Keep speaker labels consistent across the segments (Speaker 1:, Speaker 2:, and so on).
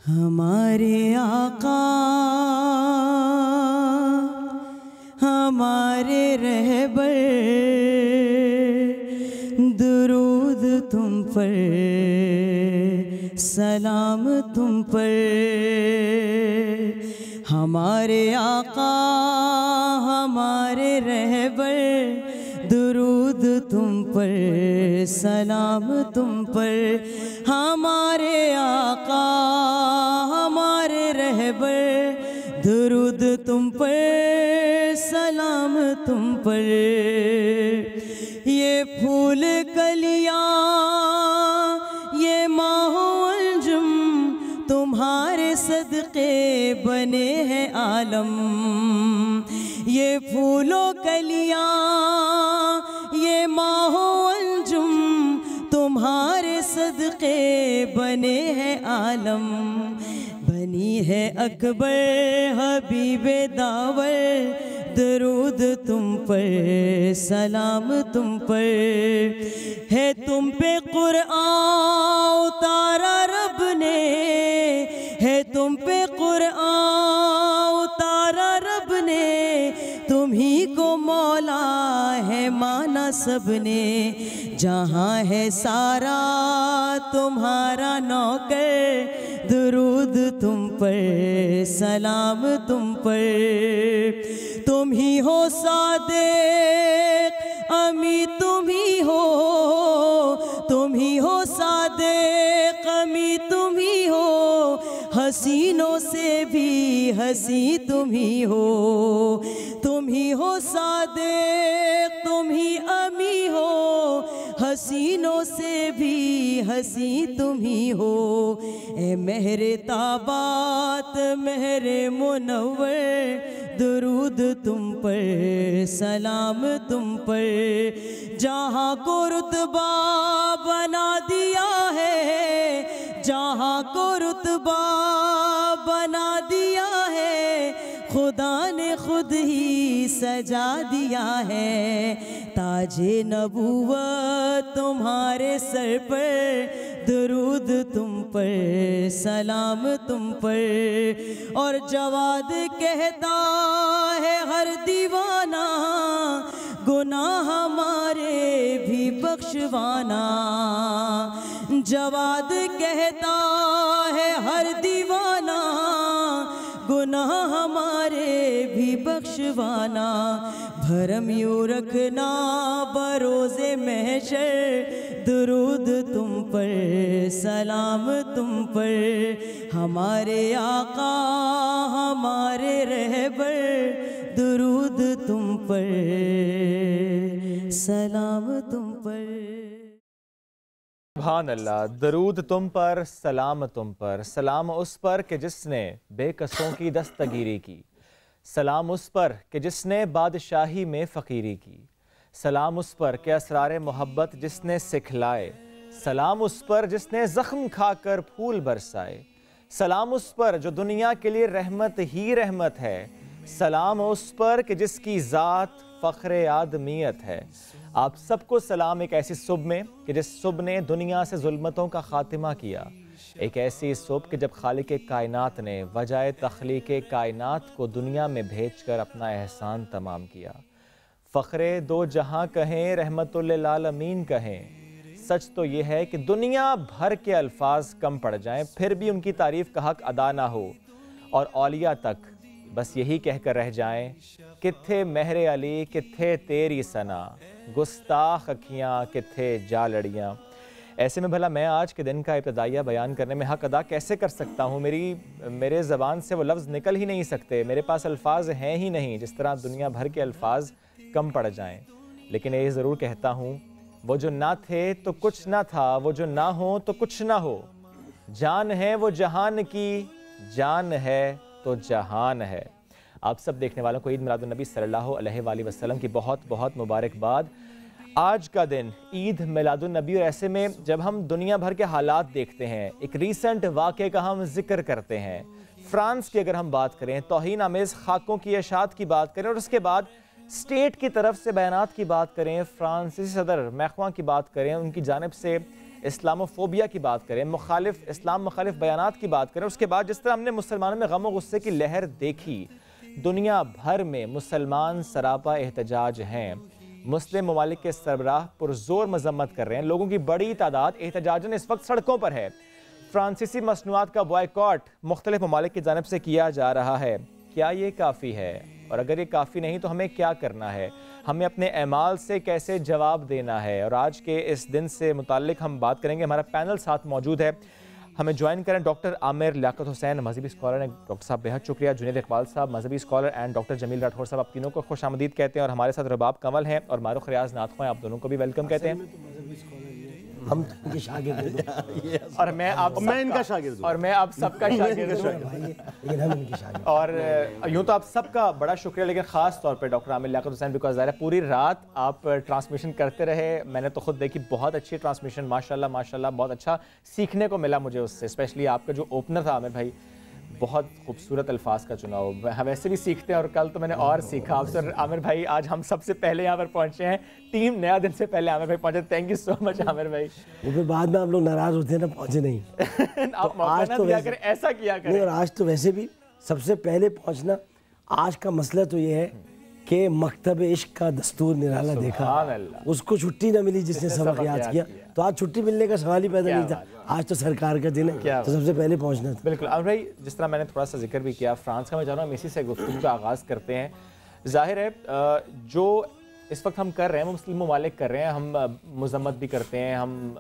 Speaker 1: ہمارے آقا ہمارے رہبر درود تم پر، سلام تم پر۔ ہمارے آقا ہمارے رہبر درود تم پر، سلام تم پر۔ ہمارے آقا ہمارے رہبر درود تم پر، سلام تم پر۔ یہ پھول کلیاں یہ ماہ و انجم تمہارے صدقے بنے ہیں عالم۔ یہ پھول و کلیاں یہ ماہ و انجم تمہارے صدقے بنے ہیں عالم۔ بنی ہے اکبر حبیب داور درود تم پر، سلام تم پر۔ ہے تم پہ قرآن اتارا رب نے، ہے تم پہ قرآن اتارا رب نے، تم ہی کو مولا ہے مانا سب نے۔ جہاں ہے سارا تمہارا نوکر درود تم پر، سلام تم پر۔ تم ہی ہو صادق امی تم ہی ہو، تم ہی ہو صادق امی تم ہی ہو، حسینوں سے بھی حسین تم ہی ہو۔ تم ہی ہو صادق تم ہی امی ہو، حسینوں سے بھی حسین تم ہی ہو۔ اے مہر تابات مہر منور درود تم پر، سلام تم پر۔ جہاں کو رتبہ بنا دیا ہے، جہاں کو رتبہ بنا دیا ہے، خدا نے خود ہی سجا دیا ہے۔ تاج نبوت تمہارے سر پر درود تم پر، سلام تم پر۔ اور جواد کہتا ہے ہر دیوانہ گناہ ہمارے بھی بخشوانا۔ جواد کہتا ہے ہر دیوانہ گناہ ہمارے بھی بخشوانا۔ بھرم یوں رکھنا بروز محشر درود تم پر، سلام تم پر۔ ہمارے آقا ہمارے رہبر درود تم پر، سلام تم پر۔
Speaker 2: سبحان اللہ، درود تم پر، سلام تم پر۔ سلام اس پر کہ جس نے بے کسوں کی دستگیری کی، سلام اس پر کہ جس نے بادشاہی میں فقیری کی، سلام اس پر کہ اسرار محبت جس نے سکھلائے، سلام اس پر جس نے زخم کھا کر پھول برسائے، سلام اس پر جو دنیا کے لیے رحمت ہی رحمت ہے، سلام اس پر کہ جس کی ذات فخر آدمیت ہے۔ آپ سب کو سلام ایک ایسی صبح میں کہ جس صبح نے دنیا سے ظلمتوں کا خاتمہ کیا، ایک ایسی صبح کہ جب خالق کائنات نے وجہ تخلیق کائنات کو دنیا میں بھیج کر اپنا احسان تمام کیا۔ فخر دو جہاں کہیں، رحمت للعالمین کہیں، سچ تو یہ ہے کہ دنیا بھر کے الفاظ کم پڑ جائیں پھر بھی ان کی تعریف کا حق ادا نہ ہو، اور اولیاء تک بس یہی کہہ کر رہ جائیں، کتھے مہر علی کتھے تیری ثنا، گستاخ اکھیاں کتھے جا لڑیاں۔ ایسے میں بھلا میں آج کے دن کا ابتدائیہ بیان کرنے میں حق ادا کیسے کر سکتا ہوں؟ میرے زبان سے وہ لفظ نکل ہی نہیں سکتے، میرے پاس الفاظ ہیں ہی نہیں جس طرح دنیا بھر کے الفاظ کم پڑ جائیں۔ لیکن یہ ضرور کہتا ہوں، وہ جو نہ تھے تو کچھ نہ تھا، وہ جو نہ ہو تو کچھ نہ ہو، جان ہے وہ جہان کی، جان ہے تو جہان ہے۔ آپ سب دیکھنے والوں کو عید میلاد النبی صلی اللہ علیہ وآلہ وسلم کی بہت بہت مبارکباد۔ آج کا دن عید میلاد النبی، اور ایسے میں جب ہم دنیا بھر کے حالات دیکھتے ہیں، ایک ریسنٹ واقعے کا ہم ذکر کرتے ہیں، فرانس کی اگر ہم بات کریں، توہین آمیز خاکوں کی اشاعت کی بات کریں، اور اس کے بعد اسٹیٹ کی طرف سے بیانات کی بات کریں، فرانسیسی صدر میکروں کی بات کریں، ان کی جانب سے اسلاموفوبیا کی بات کریں، اسلام مخالف بیانات کی بات کریں، اس کے بعد جس طرح ہم نے مسلمانوں میں غم و غصے کی لہر دیکھی، دنیا بھر میں مسلمان سراپا احتجاج ہیں، مسلم ممالک کے سربراہ پرزور مذمت کر رہے ہیں، لوگوں کی بڑی تعداد احتجاجاً اس وقت سڑکوں پر ہے، فرانسیسی مصنوعات کا بائیکاٹ مختلف ممالک کی جانب سے کیا جا رہا ہے۔ کیا یہ کافی ہے؟ اور اگر یہ کافی نہیں تو ہمیں کیا کرنا ہے؟ ہمیں اپنے اعمال سے کیسے جواب دینا ہے؟ اور آج کے اس دن سے متعلق ہم بات کریں گے، ہمارا پینل ساتھ موجود ہے، ہمیں جوائن کریں ڈاکٹر عامر لیاقت حسین، مذہبی اسکالر ہیں، ڈاکٹر صاحب بہت شکریہ، جنید اقبال صاحب مذہبی اسکالر، اینڈ ڈاکٹر جمیل راٹھور صاحب، آپ تینوں کو خوش آمدید کہتے ہیں، اور ہمارے ساتھ رباب کنول ہیں اور معروف ریاض نعت خواں، آپ دونوں کو بھی ویلکم کہتے ہیں۔
Speaker 3: ہم ان کے شاگرد ہیں
Speaker 2: اور میں ان کا شاگرد ہوں، اور میں آپ سب کا شاگرد ہوں،
Speaker 3: لیکن ہم ان کے شاگرد،
Speaker 2: اور یوں تو آپ سب کا بڑا شکریہ، لیکن خاص طور پہ doctor Aamir Liaquat Hussain, because ظاہر ہے پوری رات آپ ٹرانسمیشن کرتے رہے، میں نے تو خود دیکھی، بہت اچھی ٹرانسمیشن، ماشاءاللہ بہت اچھا سیکھنے کو ملا مجھے اس سے، اسپیشلی آپ کا جو اوپنر تھا عامر بھائی، بہت خوبصورت الفاظ کا چناؤ، ہم ویسے بھی سیکھتے ہیں اور کل تو میں نے اور سیکھا آپ سے۔ عامر بھائی آج ہم سب سے پہلے یہاں پر پہنچے ہیں، ٹیم نیا دن سے پہلے عامر بھائی پہنچے، تھینک یو سو مچ عامر بھائی۔
Speaker 3: وہ پھر بعد میں آپ لوگ ناراض ہوتے ہیں نا پہنچے نہیں،
Speaker 2: آپ موقع نہ دیا کریں، ایسا کیا کریں۔
Speaker 3: اور آج تو ویسے بھی سب سے پہلے پہنچنا، آج کا مسئلہ تو یہ ہے کہ مکتب عشق کا دستور نرالا دیکھا، اس کو چھٹی نہ ملی جس نے سبق یاد کیا، تو آج چھٹی ملنے کا سوال ہی پیدا نہیں تھا، آج تو سرکار کا دن ہے تو سب سے پہلے پہنچنا تھا۔
Speaker 2: بالکل عامر بھائی، جس طرح میں نے تھوڑا سا ذکر بھی کیا فرانس کا، میں چاہ رہا ہوں اسی سے گفتگو کا آغاز کرتے ہیں۔ ظاہر ہے جو اس وقت ہم کر رہے ہیں وہ مسلم ممالک کر رہے ہیں، ہم مذمت بھی کرتے ہیں، ہم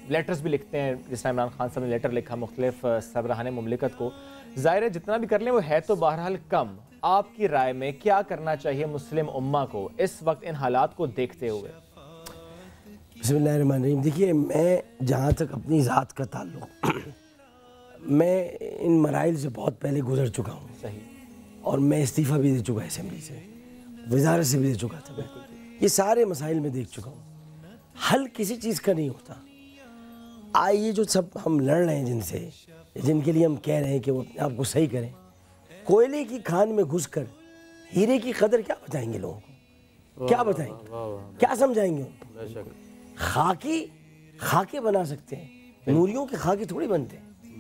Speaker 2: لیٹرز بھی لکھتے ہیں، جس طرح عمران خان صاحب نے لیٹر لکھا مختلف سربراہان مملکت کو، ظاہر ہے جتنا بھی کر لیں وہ ہے تو بہرحال کم۔ آپ کی رائے میں کیا کرنا چاہیے مسلم امہ کو اس وقت ان حالات کو دیکھتے ہوئے؟
Speaker 3: بسم اللہ الرحمن الرحیم۔ دیکھیے، میں جہاں تک اپنی ذات کا تعلق، میں ان مراحل سے بہت پہلے گزر چکا ہوں،
Speaker 2: صحیح،
Speaker 3: اور میں استعفیٰ بھی دے چکا اسمبلی سے، وزارت سے بھی دے چکا تھا، یہ سارے مسائل میں دیکھ چکا ہوں۔ حل کسی چیز کا نہیں ہوتا۔ یہ جو سب ہم لڑ رہے ہیں جن سے، جن کے لیے ہم کہہ رہے ہیں کہ وہ اپنے آپ کو صحیح کریں، کوئلے کی کھان میں گھس کر ہیرے کی قدر کیا بتائیں گے لوگوں کو؟ کیا بتائیں گے؟ کیا سمجھائیں گے ان کو؟ خاکے بنا سکتے ہیں، نوریوں کے خاکے تھوڑی بنتے ہیں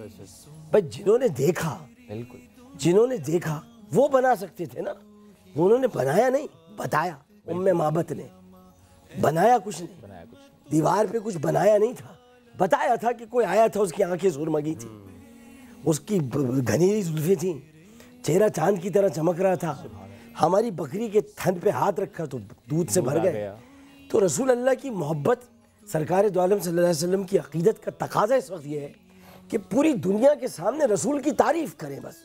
Speaker 3: بھائی، جنہوں نے دیکھا، بالکل جنہوں نے دیکھا وہ بنا سکتے تھے نا، انہوں نے بنایا نہیں، بتایا۔ مابت نے بنایا کچھ نہیں، دیوار پہ کچھ بنایا نہیں تھا، بتایا تھا کہ کوئی آیا تھا، اس کی آنکھیں سرمگی تھی، اس کی گھنیری زلفیں تھیں، چہرہ چاند کی طرح چمک رہا تھا، ہماری بکری کے تھن پہ ہاتھ رکھا تو دودھ سے بھر گئے۔ تو رسول اللہ کی محبت، سرکار دو عالم صلی اللہ علیہ وسلم کی عقیدت کا تقاضا اس وقت یہ ہے کہ پوری دنیا کے سامنے رسول کی تعریف کریں، بس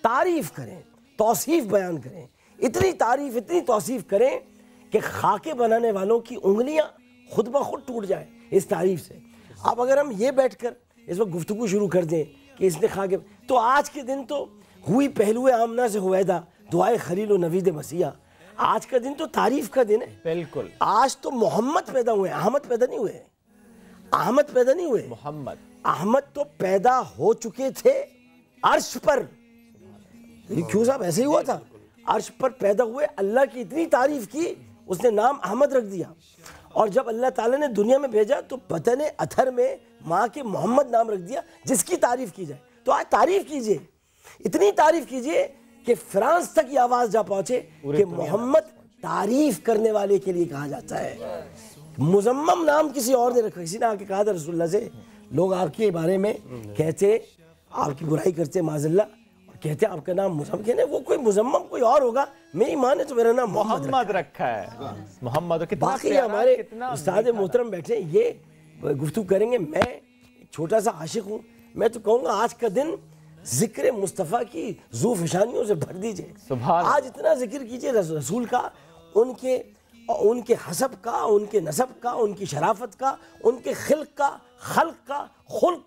Speaker 3: تعریف کریں، توصیف بیان کریں، اتنی تعریف، اتنی توصیف کریں کہ خاکے بنانے والوں کی انگلیاں خود بخود ٹوٹ جائیں اس تعریف سے۔ اب اگر ہم یہ بیٹھ کر اس وقت گفتگو شروع کر دیں کہ اس نے خاکے، تو آج کے دن تو ہوئی پہلو آمنہ سے ہویدا، دعائے خلیل و نوید مسیح، آج کا دن تو تعریف کا دن ہے۔ بالکل، آج تو محمد پیدا ہوئے، احمد پیدا نہیں ہوئے، احمد پیدا نہیں ہوئے، احمد تو پیدا ہو چکے تھے عرش پر۔ کیوں صاحب ایسے ہی ہوا تھا، عرش پر پیدا ہوئے، اللہ کی اتنی تعریف کی، اس نے نام احمد رکھ دیا، اور جب اللہ تعالیٰ نے دنیا میں بھیجا تو بطن اتھر میں ماں کے محمد نام رکھ دیا، جس کی تعریف کی جائے۔ تو آج تعریف کیجئے، اتنی تعریف کیجئے کہ فرانس تک یہ آواز جا پہنچے کہ محمد تعریف کرنے والے کے لیے کہا جاتا ہے۔ مزمم نام کسی اور نے رکھا، کسی نے آ کے کہا تھا رسول اللہ سے، لوگ آپ کے بارے میں کہتے، آپ کی برائی کرتے معاذ اللہ، اور کہتے آپ کا نام مزمم، کہنے وہ کوئی مزمم کوئی اور ہوگا، میری ماں نے تو میرا نام محمد رکھا ہے۔
Speaker 2: محمد
Speaker 3: باقی ہمارے استاد محترم بیٹھے یہ گفتگو کریں گے۔ میں ایک چھوٹا سا عاشق ہوں، میں تو کہوں گا آج کا دن ذکر مصطفیٰ کی ذو فشانیوں سے بھر دیجئے، آج اتنا ذکر کیجئے رسول کا، ان کے حسب کا، ان کے نسب کا، ان کی شرافت کا، ان کے خلق کا، خلق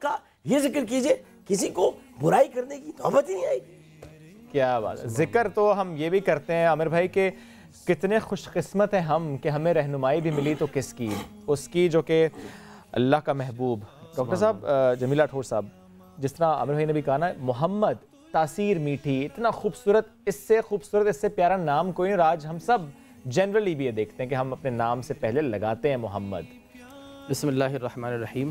Speaker 3: کا، یہ ذکر کیجئے، کسی کو برائی کرنے کی نوبت ہی نہیں آئے گی۔
Speaker 2: کیا بات ہے۔ ذکر تو ہم یہ بھی کرتے ہیں عامر بھائی کہ کتنے خوش قسمت ہیں ہم کہ ہمیں رہنمائی بھی ملی تو کس کی، اس کی جو کہ اللہ کا محبوب ڈاکٹر صاحب جمیل راٹھور صاحب، جس طرح عامر بھائی نے بھی کہا نا، محمد تاثیر میٹھی، اتنا خوبصورت، اس سے پیارا نام کوئی نہیں۔ آج ہم سب جنرلی بھی یہ دیکھتے ہیں کہ ہم اپنے نام سے پہلے لگاتے ہیں محمد،
Speaker 4: بسم اللہ الرحمن الرحیم۔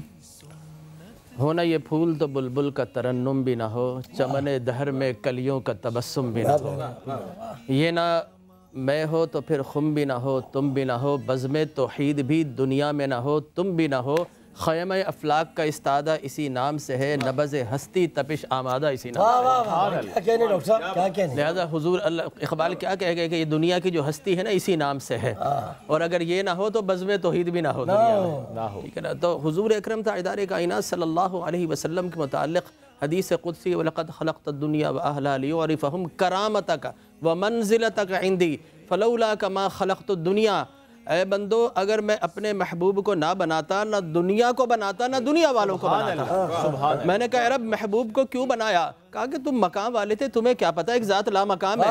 Speaker 4: ہونا یہ پھول تو بلبل کا ترنم بھی نہ ہو، چمن دہر میں کلیوں کا تبسم بھی نہ ہو، یہ نہ میں ہو تو پھر خم بھی نہ ہو، تم بھی نہ ہو، بزم توحید بھی دنیا میں نہ ہو، تم بھی نہ ہو، خیمہ افلاک کا استادہ اسی نام سے ہے، نبض ہستی تپش آمادہ اسی نام سے ہے۔
Speaker 3: کیا کہنے ڈاکٹر صاحب، کیا کہنے؟
Speaker 4: لہذا حضور اقبال کیا کہہ گئے کہ یہ دنیا کی جو ہستی ہے نا اسی نام سے ہے، اور اگر یہ نہ ہو تو بزم توحید بھی نہ ہو دنیا میں، ٹھیک ہے نا۔ تو حضور اکرم تاجدار کائنات صلی اللہ علیہ وسلم کے متعلق حدیث قدسی وَلَقَدْ خَلَقْتَ الدُّنْيَا وَأَهْلَهَا لِيُعْرِفَهُمْ كَرَامَتَكَ وَمَنزِلَتَكَ عِنْدِي فَلَوْلَاكَ مَا خَلَقْتُ الدُّنْيَا۔ اے بندو اگر میں اپنے محبوب کو نہ بناتا، نہ دنیا کو بناتا، نہ دنیا والوں کو بناتا۔ میں نے کہا اے رب محبوب کو کیوں بنایا؟ کہا کہ تم مقام والے تھے، تمہیں کیا پتا ایک ذات لا مقام ہے،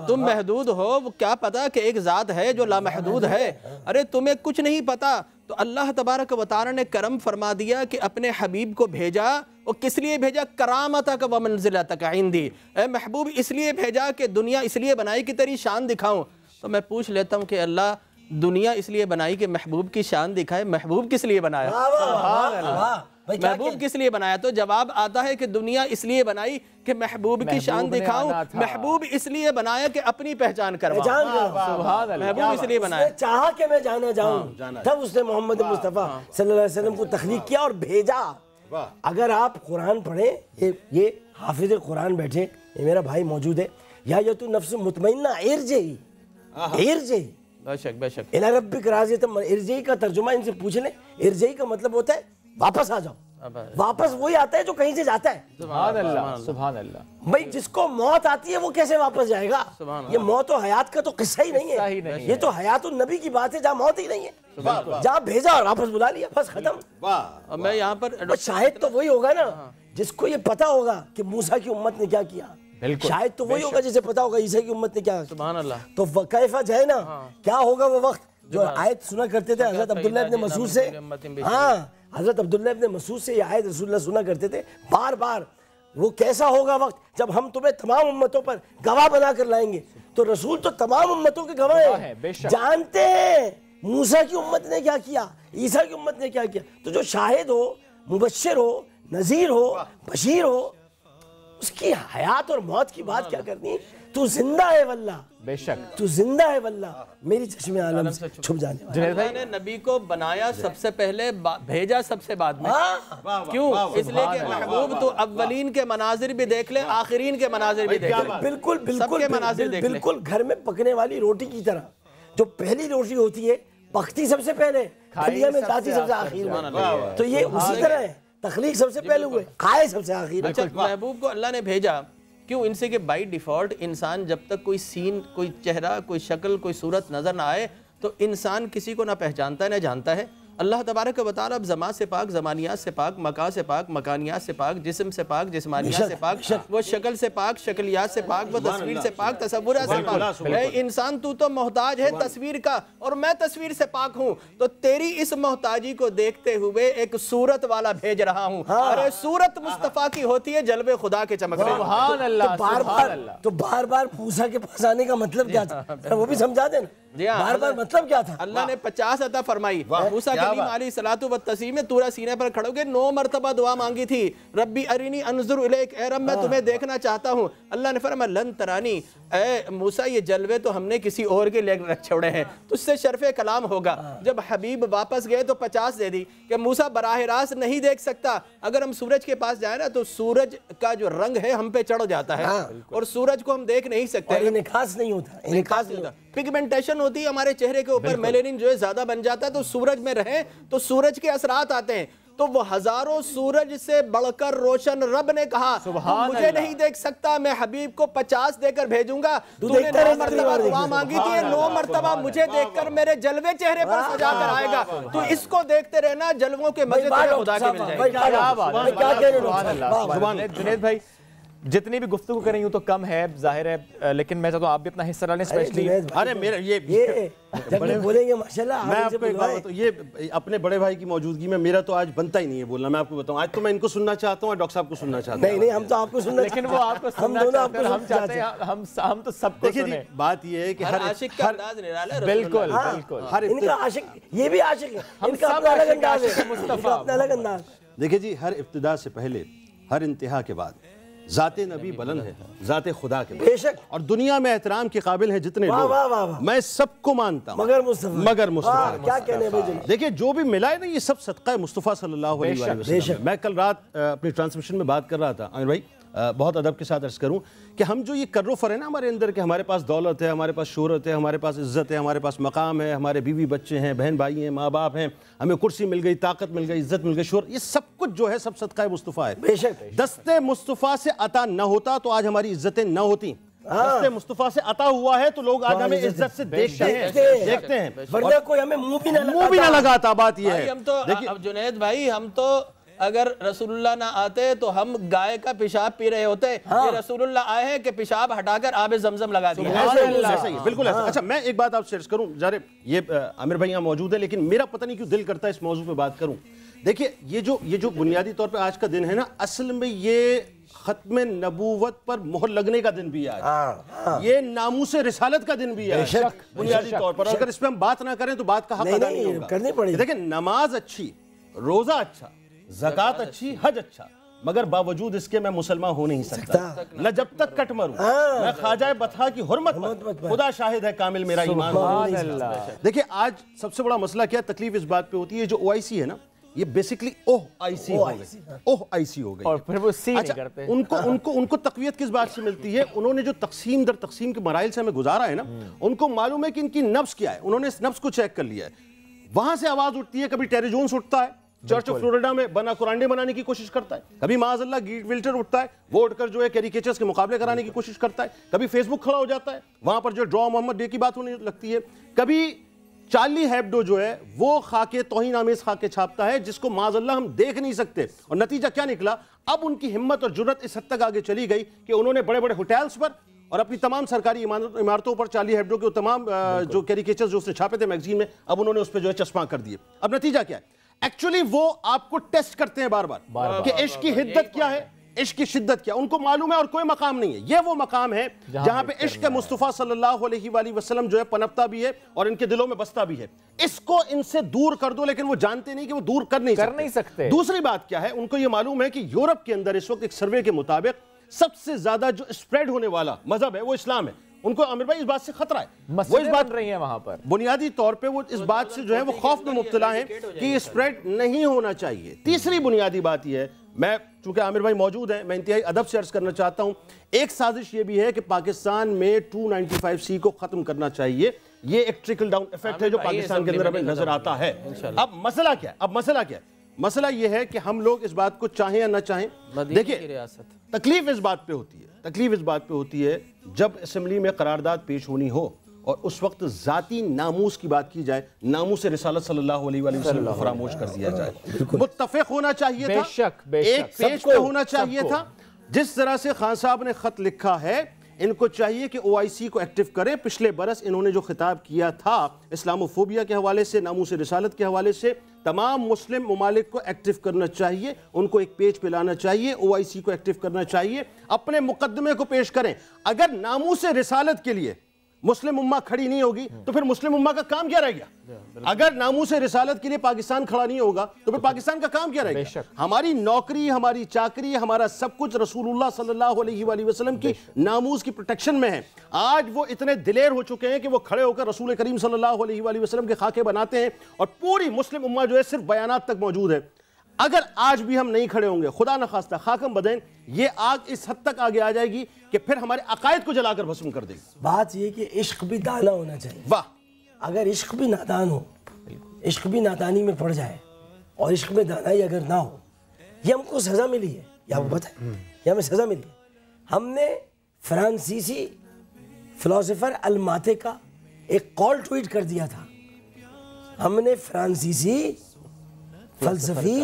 Speaker 4: تم محدود ہو، کیا پتا کہ ایک ذات ہے جو لا محدود ہے، ارے تمہیں کچھ نہیں پتا۔ تو اللہ تبارک و تعالی نے کرم فرما دیا کہ اپنے حبیب کو بھیجا، اور کس لیے بھیجا؟ کرامتک و منزلتک عندی، اے محبوب اس لیے بھیجا کہ دنیا اس لیے بنائی کہ تیری شان دکھاؤں۔ تو میں پوچھ لیتا ہوں کہ اللہ دنیا اس لیے بنائی کہ محبوب کی شان دکھائے، محبوب کس لیے بنایا؟ محبوب کس لیے بنایا؟ تو جواب آتا ہے کہ دنیا اس لیے بنائی کہ محبوب کی شان دکھاؤں، محبوب اس لیے بنایا کہ اپنی پہچان کرواؤں، محبوب اس لیے بنایا،
Speaker 3: چاہا کہ میں جانا جاؤں، تب اس نے محمد مصطفیٰ صلی اللہ علیہ وسلم کو تخلیق کیا اور بھیجا۔ اگر آپ قرآن پڑھیں، یہ حافظ قرآن بیٹھے، یہ میرا بھائی موجود ہے، یا تو نفس مطمئنہ ارجعی، ارجعی
Speaker 4: بے شک بے شک،
Speaker 3: الی ربک راضیۃ، ارجعی کا ترجمہ ان سے پوچھ لیں، ارجعی کا مطلب ہوتا ہے واپس آ جاؤ، واپس وہی آتا ہے جو کہیں سے جاتا ہے۔
Speaker 2: سبحان اللہ سبحان اللہ۔
Speaker 3: بھئی جس کو موت آتی ہے وہ کیسے واپس جائے گا؟ یہ موت و حیات کا تو قصہ ہی نہیں ہے، یہ تو حیات النبی کی بات ہے جہاں موت ہی نہیں ہے، جہاں بھیجا اور واپس بلا لیا، بس ختم۔
Speaker 4: میں یہاں پر
Speaker 3: شاید تو وہی ہوگا نا جس کو یہ پتا ہوگا کہ موسیٰ کی امت نے کیا کیا، شاید تو وہی ہوگا جسے پتا ہوگا عیسیٰ کی امت نے کیا۔
Speaker 4: سبحان اللہ۔
Speaker 3: تو کیفا جائے نا، کیا ہوگا وہ وقت جو آیت سنا کرتے تھے حضرت عبداللہ ابن مسعود سے، ہاں حضرت عبداللہ ابن مسعود سے یہ آیت رسول اللہ سنا کرتے تھے بار بار، وہ کیسا ہوگا وقت جب ہم تمہیں تمام امتوں پر گواہ بنا کر لائیں گے۔ تو رسول تو تمام امتوں کے گواہ ہیں، جانتے ہیں موسیٰ کی امت نے کیا کیا، عیسیٰ کی امت نے کیا کیا۔ تو جو شاہد ہو، مبشر ہو، نذیر ہو، بشیر ہو، اس کی حیات اور موت کی بات کیا کرنی؟ تو زندہ ہے واللہ،
Speaker 2: بے شک
Speaker 3: تو زندہ ہے واللہ، میری چشم عالم سے چھپ جانے والا۔
Speaker 4: اللہ نے نبی کو بنایا سب سے پہلے، بھیجا سب سے بعد میں، کیوں؟ اس لیے کہ محبوب تو اولین کے مناظر بھی دیکھ لے، آخرین کے مناظر بھی دیکھ لے،
Speaker 3: بالکل
Speaker 4: سب کے مناظر دیکھ لے۔
Speaker 3: بالکل گھر میں پکنے والی روٹی کی طرح، جو پہلی روٹی ہوتی ہے پکتی سب سے پہلے، کھلیا میں جاتی سب سے آخر میں، تو یہ اسی طرح ہے، تخلیق سب سے پہلے ہوئے، کھائے سب سے آخر۔
Speaker 4: اچھا محبوب کو اللہ نے بھیجا کیوں؟ ان سے کہ بائی ڈیفالٹ انسان جب تک کوئی سین، کوئی چہرہ، کوئی شکل، کوئی صورت نظر نہ آئے تو انسان کسی کو نہ پہچانتا ہے نہ جانتا ہے۔ اللہ تبارک و تعالیٰ اب زمان سے پاک، زمانیات سے پاک، مکان سے پاک، مکانیات سے پاک، جسم سے پاک، جسمانیات سے پاک، وہ شکل سے پاک، شکلیات سے پاک، وہ تصویر سے پاک، تصورات سے پاک۔ اے انسان تو محتاج ہے تصویر کا، اور میں تصویر سے پاک ہوں، تو تیری اس محتاجی کو دیکھتے ہوئے ایک صورت والا بھیج رہا ہوں۔ ارے صورت مصطفیٰ کی ہوتی ہے جلوے خدا کے چمک رہے۔
Speaker 2: سبحان اللہ سبحان اللہ۔
Speaker 3: تو بار بار موسیٰ کے پاس آنے کا مطلب کیا تھا، وہ بھی سمجھا دینا، بار بار مطلب کیا تھا؟
Speaker 4: اللہ نے 50 عطا فرمائی، موسیٰ کلیم علیہ الصلوۃ والتسلیم نے طور سینے پر کھڑے ہو کے 9 مرتبہ دعا مانگی تھی، ربی ارینی انظر الیک، اے رب میں تمہیں دیکھنا چاہتا ہوں۔ اللہ نے فرمایا لن ترانی، اے موسیٰ یہ جلوے تو ہم نے کسی اور کے لیے رکھ چھوڑے ہیں، تو اس سے شرف کلام ہوگا۔ جب حبیب واپس گئے تو 50 دے دی کہ موسیٰ براہ راست نہیں دیکھ سکتا، اگر ہم سورج کے پاس جائیں نا تو سورج کا جو رنگ ہے ہم پہ چڑھ جاتا ہے، اور سورج کو ہم دیکھ نہیں سکتے،
Speaker 3: اور انعکاس نہیں ہوتا، انعکاس نہیں ہوتا،
Speaker 4: پگمنٹیشن ہوتی ہے ہمارے چہرے کے اوپر، میلینن جو ہے زیادہ بن جاتا ہے، تو سورج میں رہیں تو سورج کے اثرات آتے ہیں۔ تو وہ ہزاروں سورج سے بڑھ کر روشن رب نے کہا تو مجھے نہیں دیکھ سکتا، میں حبیب کو 50 دے کر بھیجوں گا، تو نے 9 مرتبہ دعا مانگی تھی، 9 مرتبہ مجھے دیکھ کر میرے جلوے چہرے پر سجا کر آئے گا، تو اس کو دیکھتے رہنا، جلووں کے مزے تمہیں خدا کے مل جائیں گے۔
Speaker 2: جنید بھائی جتنی بھی گفتگو کریں یوں تو کم ہے ظاہر ہے، لیکن میں چاہتا ہوں آپ بھی اپنا حصہ ڈالیں اسپیشلی.
Speaker 3: ارے میرا یہ جب یہ بولیں گے ماشاءاللہ
Speaker 5: میں آپ کو ایک بات بتاؤں، یہ اپنے بڑے بھائی کی موجودگی میں میرا تو آج بنتا ہی نہیں ہے بولنا. میں آپ کو بتاؤں آج تو میں ان کو سننا چاہتا ہوں اور ڈاکٹر صاحب کو سننا چاہتا ہوں.
Speaker 3: نہیں ہم تو آپ کو سننا،
Speaker 2: لیکن وہ آپ کو سننا چاہتے ہیں، ہم چاہتے ہیں ہم تو سب کو
Speaker 5: دیکھیں جی
Speaker 2: سنیں.
Speaker 5: بات یہ ہے کہ
Speaker 4: ہر عاشق کا انداز نرالا ہے.
Speaker 2: بالکل بالکل.
Speaker 5: ہر
Speaker 3: ان کا عاشق، یہ بھی عاشق ہے، ان کا اپنا الگ انداز ہے، مصطفیٰ اپنا الگ انداز.
Speaker 5: دیکھیں جی، ہر ابتدا سے پہلے ہر انتہا کے بعد ذات نبی بلند ہے، ذات خدا کے بعد.
Speaker 3: بے شک.
Speaker 5: اور دنیا میں احترام کے قابل ہیں جتنے
Speaker 3: واہ
Speaker 5: لوگ،
Speaker 3: واہ واہ واہ.
Speaker 5: میں سب کو مانتا ہوں
Speaker 3: مگر مصطفیٰ
Speaker 5: مصطفیٰ.
Speaker 3: کیا کہنے بھائی جناب.
Speaker 5: دیکھیں جو بھی ملا ہے نا یہ سب صدقہ مصطفیٰ صلی اللہ علیہ وآلہ وسلم. میں کل رات اپنی ٹرانسمیشن میں بات کر رہا تھا عامر بھائی، بہت ادب کے ساتھ عرض کروں کہ ہم جو یہ کر و فر ہے نا ہمارے اندر، کہ ہمارے پاس دولت ہے، ہمارے پاس شہرت ہے، ہمارے پاس عزت ہے، ہمارے پاس مقام ہے، ہمارے بیوی بچے ہیں، بہن بھائی ہیں، ماں باپ ہیں، ہمیں کرسی مل گئی، طاقت مل گئی، عزت مل گئی، شہرت، یہ سب کچھ جو ہے سب صدقہ مصطفیٰ ہے.
Speaker 3: بے شک.
Speaker 5: دست مصطفیٰ سے عطا نہ ہوتا تو آج ہماری عزتیں نہ ہوتی. دست مصطفیٰ سے عطا ہوا ہے تو لوگ آج ہمیں عزت سے دیکھتے ہیں،
Speaker 3: ورنہ کوئی ہمیں منہ بھی
Speaker 5: نہ لگاتا. بات یہ ہے
Speaker 4: ہم تو اب جنید بھائی، ہم تو اگر رسول اللہ نہ آتے تو ہم گائے کا پیشاب پی رہے ہوتے. یہ رسول اللہ آئے ہیں کہ پیشاب ہٹا کر آب زمزم لگا دیا.
Speaker 5: بالکل ایسا. اچھا میں ایک بات آپ سے عرض کروں، ظاہر یہ عامر بھائی یہاں موجود ہے لیکن میرا پتہ نہیں کیوں دل کرتا ہے اس موضوع پہ بات کروں. دیکھیے یہ جو بنیادی طور پہ آج کا دن ہے نا، اصل میں یہ ختم نبوت پر مہر لگنے کا دن بھی ہے آج. یہ ناموس رسالت کا دن بھی ہے بنیادی طور پر. اگر اس پہ ہم بات نہ کریں تو بات کا حق ادا نہیں ہوگا.
Speaker 3: کرنی پڑے.
Speaker 5: دیکھیں نماز اچھی، روزہ اچھا، زکوٰۃ اچھی، حج اچھا، مگر باوجود اس کے میں مسلمان ہو نہیں سکتا نہ جب تک کٹ مروں، میں خواجہ بطحا کی حرمت پر خدا شاہد ہے کامل میرا ایمان. دیکھیں آج سب سے بڑا مسئلہ کیا تکلیف اس بات پہ ہوتی ہے، جو او آئی سی ہے نا یہ بیسیکلی اوہ آئی سی ہو گئی
Speaker 2: اور پھر وہ سی نہیں کرتے.
Speaker 5: ان کو تقویت کس بات سے ملتی ہے؟ انہوں نے جو تقسیم در تقسیم کے مراحل سے ہمیں گزارا ہے نا، ان کو معلوم ہے کہ ان کی نفس کیا ہے. انہوں نے اس نفس کو چیک کر لیا ہے. وہاں سے آواز اٹھتی ہے، کبھی ٹیری جونز اٹھتا ہے چرچ آف فلوریڈا میں بنا قرآن بنانے کی کوشش کرتا ہے، کبھی معاذ اللہ گیٹ ولٹر اٹھتا ہے، وہ اٹھ کر جو ہے کیریکیچرز کے مقابلے کرانے کی کوشش کرتا ہے، کبھی فیس بک کھڑا ہو جاتا ہے، وہاں پر جو ڈرا محمد ڈے کی بات ہونے لگتی ہے، کبھی چارلی ہیبڈو جو ہے وہ خاکے توہین آمیز خاکے چھاپتا ہے جس کو معاذ اللہ ہم دیکھ نہیں سکتے. اور نتیجہ کیا نکلا؟ اب ان کی ہمت اور جرت اس حد تک آگے چلی گئی کہ انہوں نے بڑے بڑے ہوٹلز پر اور اپنی تمام سرکاری عمارتوں پر چارلی ہیبڈو کے تمام جو کیریکیچرز جو اس نے چھاپے تھے میگزین میں، اب انہوں نے اس پہ جو ہے چشمہ کر دیے. اب نتیجہ کیا ہے؟ ایکچولی وہ آپ کو ٹیسٹ کرتے ہیں بار بار کہ عشق کی حدت کیا ہے، عشق کی شدت کیا. ان کو معلوم ہے اور کوئی مقام نہیں ہے. یہ وہ مقام ہے جہاں پہ عشق مصطفیٰ صلی اللہ علیہ وآلہ وسلم جو ہے پنپتا بھی ہے اور ان کے دلوں میں بستا بھی ہے. اس کو ان سے دور کر دو، لیکن وہ جانتے نہیں کہ وہ دور کر نہیں سکتے. دوسری بات کیا ہے؟ ان کو یہ معلوم ہے کہ یورپ کے اندر اس وقت ایک سروے کے مطابق سب سے زیادہ جو اسپریڈ ہونے والا مذہب ہے وہ اسلام ہے. ان کو عامر بھائی اس بات سے خطرہ ہے، وہ اس بات رہی ہیں وہاں پر بنیادی طور پہ وہ اس بات سے جو ہے وہ خوف میں مبتلا ہیں کہ یہ اسپریڈ نہیں ہونا چاہیے. تیسری بنیادی بات یہ ہے، میں چونکہ عامر بھائی موجود ہیں میں انتہائی ادب سے عرض کرنا چاہتا ہوں، ایک سازش یہ بھی ہے کہ پاکستان میں 295C کو ختم کرنا چاہیے. یہ ایک ٹرکل ڈاؤن ایفیکٹ ہے جو پاکستان کے اندر ہمیں نظر آتا ہے. اب مسئلہ کیا ہے؟ مسئلہ یہ ہے کہ ہم لوگ اس بات کو چاہیں یا نہ چاہیں، دیکھیں تکلیف اس بات پہ ہوتی ہے جب اسمبلی میں قرارداد پیش ہونی ہو اور اس وقت ذاتی ناموس کی بات کی جائے، ناموس رسالت صلی اللہ علیہ وآلہ وسلم کو فراموش کر دیا جائے. متفق ہونا چاہیے تھا، ایک پیج پہ ہونا چاہیے تھا. جس طرح سے خان صاحب نے خط لکھا ہے، ان کو چاہیے کہ او آئی سی کو ایکٹیو کریں. پچھلے برس انہوں نے جو خطاب کیا تھا اسلاموفوبیا کے حوالے سے، ناموس رسالت کے حوالے سے، تمام مسلم ممالک کو ایکٹیو کرنا چاہیے، ان کو ایک پیج پہ لانا چاہیے، او آئی سی کو ایکٹیو کرنا چاہیے، اپنے مقدمے کو پیش کریں. اگر ناموس رسالت کے لیے مسلم امہ کھڑی نہیں ہوگی تو پھر مسلم امہ کا کام کیا رہ گیا؟ اگر ناموس رسالت کے لیے پاکستان کھڑا نہیں ہوگا تو پھر پاکستان کا کام کیا رہ گیا؟ ہماری نوکری، ہماری چاکری، ہمارا سب کچھ رسول اللہ صلی اللہ علیہ وآلہ وسلم کی ناموس کی پروٹیکشن میں ہے. آج وہ اتنے دلیر ہو چکے ہیں کہ وہ کھڑے ہو کر رسول کریم صلی اللہ علیہ وآلہ وسلم کے خاکے بناتے ہیں اور پوری مسلم امہ جو ہے صرف بیانات تک موجود ہے. اگر آج بھی ہم نہیں کھڑے ہوں گے، خدا نخواستہ خاکم بدین، یہ آگ اس حد تک آگے آ جائے گی کہ پھر ہمارے عقائد کو جلا کر بھسم کر دے گی. بات یہ کہ عشق بھی دانا ہونا چاہیے. واہ، اگر عشق بھی نادان ہو، عشق بھی نادانی میں پڑ جائے اور عشق میں دانائی اگر نہ ہو، یہ ہم کو سزا ملی ہے. یا وہ بات ہے، یہ ہمیں سزا ملی ہے. ہم نے فرانسیسی فلاسفر الماتے کا ایک کال ٹویٹ کر دیا تھا. ہم نے فرانسیسی فلسفی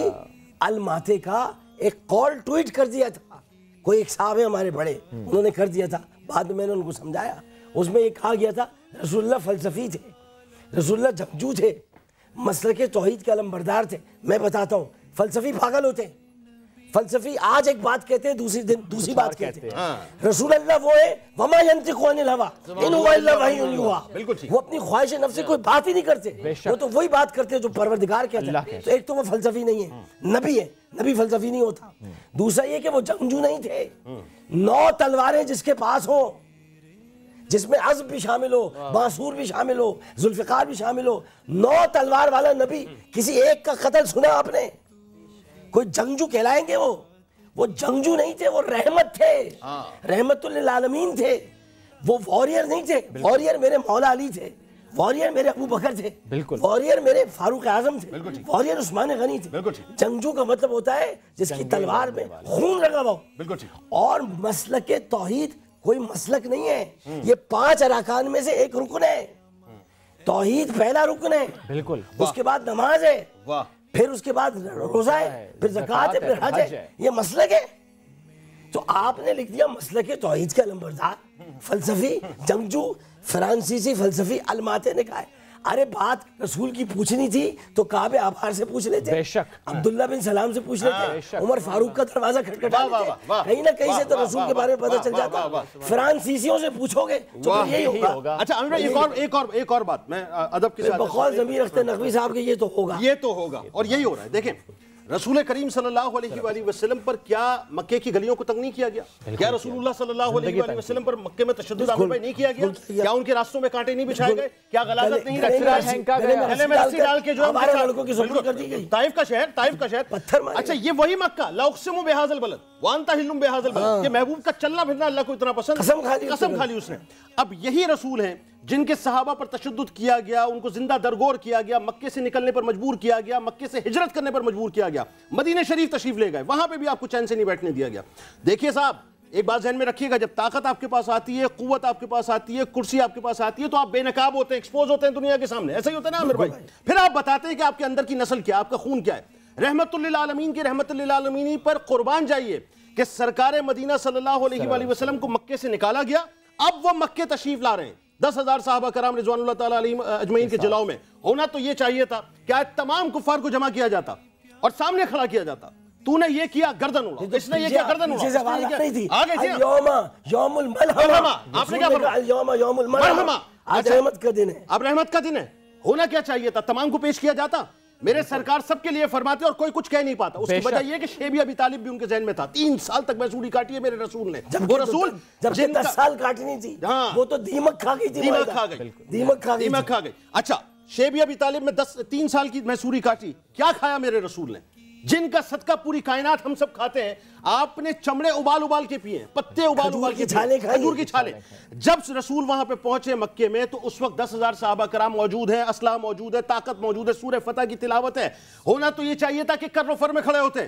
Speaker 5: الماتے کا ایک کال ٹویٹ کر دیا تھا
Speaker 3: کوئی ایک صاحب ہے ہمارے بڑے، انہوں نے کر دیا تھا، بعد میں نے ان کو سمجھایا، اس میں یہ کہا گیا تھا رسول اللہ فلسفی تھے، رسول اللہ جنگجو تھے، مسلک توحید کے علمبردار تھے۔ میں بتاتا ہوں، فلسفی پاگل ہوتے ہیں، فلسفی آج ایک بات کہتے ہیں دوسری دن دوسری بات کہتے ہیں۔ رسول اللہ وہ ہے وما ينطق عن الهوى ان هو الا وحی یوحی، وہ اپنی خواہش نفس سے کوئی بات ہی نہیں کرتے، وہ تو وہی بات کرتے ہیں جو پروردگار کہتا ہے۔ تو ایک تو وہ فلسفی نہیں ہے، نبی ہے، نبی فلسفی نہیں ہوتا۔ دوسرا یہ کہ وہ جنگجو نہیں تھے، 9 تلواریں جس کے پاس ہوں، جس میں عزب بھی شامل ہو، باسور بھی شامل ہو، ذوالفقار بھی شامل ہو، 9 تلوار والا نبی، کسی ایک کا قتل سنا آپ نے؟ کوئی جنگجو کہلائیں گے؟ وہ جنگجو نہیں تھے، وہ رحمت تھے، رحمت للعالمین تھے، وہ واریر نہیں تھے۔ واریر میرے مولا علی تھے، واریر میرے ابو بکر تھے، واریر میرے فاروق اعظم تھے، واریر عثمان غنی تھے۔ جنگجو کا مطلب ہوتا ہے جس کی تلوار میں خون لگا ہوا ہو۔ اور مسلک توحید کوئی مسلک نہیں ہے، یہ 5 ارکان میں سے ایک رکن ہے۔ توحید پہلا رکن ہے، بالکل، اس کے بعد نماز ہے، پھر اس کے بعد روزہ ہے، پھر زکوٰۃ ہے، پھر حج ہے۔ یہ مسلک ہے۔ تو آپ نے لکھ دیا مسلک توحید کا علمبردار، فلسفی، جنگجو، فرانسیسی فلسفی الماتے نے کہا ہے۔ ارے بات رسول کی پوچھنی تھی تو کعب آبار سے پوچھ لیتے،
Speaker 2: بے شک،
Speaker 3: عبداللہ بن سلام سے پوچھ لیتے، عمر فاروق کا دروازہ کھٹکھٹا لیتے، کہیں نہ کہیں سے تو رسول کے بارے میں پتہ چل جاتا۔ فرانسیسیوں سے پوچھو گے تو پھر یہی ہوگا۔
Speaker 5: اچھا عامر ایک اور بات میں ادب کے ساتھ،
Speaker 3: بقول ضمیر اختر نقوی صاحب کے، یہ تو ہوگا
Speaker 5: اور یہی ہو رہا ہے۔ دیکھیں رسول کریم صلی اللہ علیہ وآلہ وسلم پر کیا مکے کی گلیوں کو تنگ نہیں کیا گیا؟ کیا رسول اللہ صلی اللہ علیہ وآلہ وسلم پر مکے میں تشدد عامر بھائی نہیں کیا گیا؟ کیا ان کے راستوں میں کانٹے نہیں بچھائے گئے؟ کیا غلاظت نہیں رکھی؟ گلے میں رسی ڈال کے جو
Speaker 3: ہمارے لڑکوں کی ضرورت کر دی گئی،
Speaker 5: طائف کا شہر
Speaker 3: پتھر مارے۔
Speaker 5: اچھا یہ وہی مکہ، لا اقسم بہذا البلد وانت حل بہذا البلد، کہ محبوب کا چلنا پھرنا اللہ کو اتنا پسند، قسم کھا لی اس نے۔ اب یہی رسول ہیں جن کے صحابہ پر تشدد کیا گیا، ان کو زندہ درگور کیا گیا، مکے سے نکلنے پر مجبور کیا گیا، مکے سے ہجرت کرنے پر مجبور کیا گیا، مدینہ شریف تشریف لے گئے، وہاں پہ بھی آپ کو چین سے نہیں بیٹھنے دیا گیا۔ دیکھیے صاحب، ایک بات ذہن میں رکھیے گا، جب طاقت آپ کے پاس آتی ہے، قوت آپ کے پاس آتی ہے، کرسی آپ کے پاس آتی ہے، تو آپ بے نقاب ہوتے ہیں، ایکسپوز ہوتے ہیں دنیا کے سامنے۔ ایسا ہی ہوتا ہے نا عامر بھائی؟ پھر آپ بتاتے ہیں کہ آپ کے اندر کی نسل کیا، آپ کا خون کیا ہے۔ رحمت للعالمین کے رحمت للعالمین پر قربان جائیے کہ سرکار مدینہ صلی اللہ علیہ وآلہ وسلم کو مکے سے نکالا گیا، اب وہ مکے تشریف لا رہے ہیں 10,000 صحابہ کرام رضوان اللہ تعالیٰ علیہم اجمعین کے جلاؤ میں۔ ہونا تو یہ چاہیے تھا کہ آج تمام کفار کو جمع کیا جاتا اور سامنے کھڑا کیا جاتا۔ تو نے یہ کیا گردن اڑا، اس نے یہ کیا گردن اڑا، آگے تھی
Speaker 3: یوم الملحمہ،
Speaker 5: آپ نے کیا فرمایا؟
Speaker 3: یوم الملحمہ، آج رحمت کا دن ہے،
Speaker 5: اب رحمت کا دن ہے۔ ہونا کیا چاہیے تھا؟ تمام کو پیش کیا جاتا۔ میرے سرکار سب کے لیے فرماتے اور کوئی کچھ کہہ نہیں پاتا۔ اس کی وجہ یہ کہ شیبی ابی طالب بھی ان کے ذہن میں تھا۔ 3 سال تک بیسوری کاٹی ہے میرے رسول نے۔ وہ رسول
Speaker 3: جب 10 سال کاٹنی تھی، وہ تو دیمک کھا گئی تھی، دیمک کھا گئی۔
Speaker 5: اچھا شیبی ابی طالب میں 3 سال کی میسوری کاٹی، کیا کھایا میرے رسول نے؟ جن کا صدقہ پوری کائنات ہم سب کھاتے ہیں، آپ نے چمڑے ابال کے پیے، پتے ابال کے پیے، کھجور کی چھالیں۔ جب رسول وہاں پہ پہنچے مکے میں تو اس وقت 10,000 صحابہ کرام موجود ہیں، اسلحہ موجود ہے، طاقت موجود ہے، سورہ فتح کی تلاوت ہے۔ ہونا تو یہ چاہیے تھا کہ کر و فر میں کھڑے ہوتے،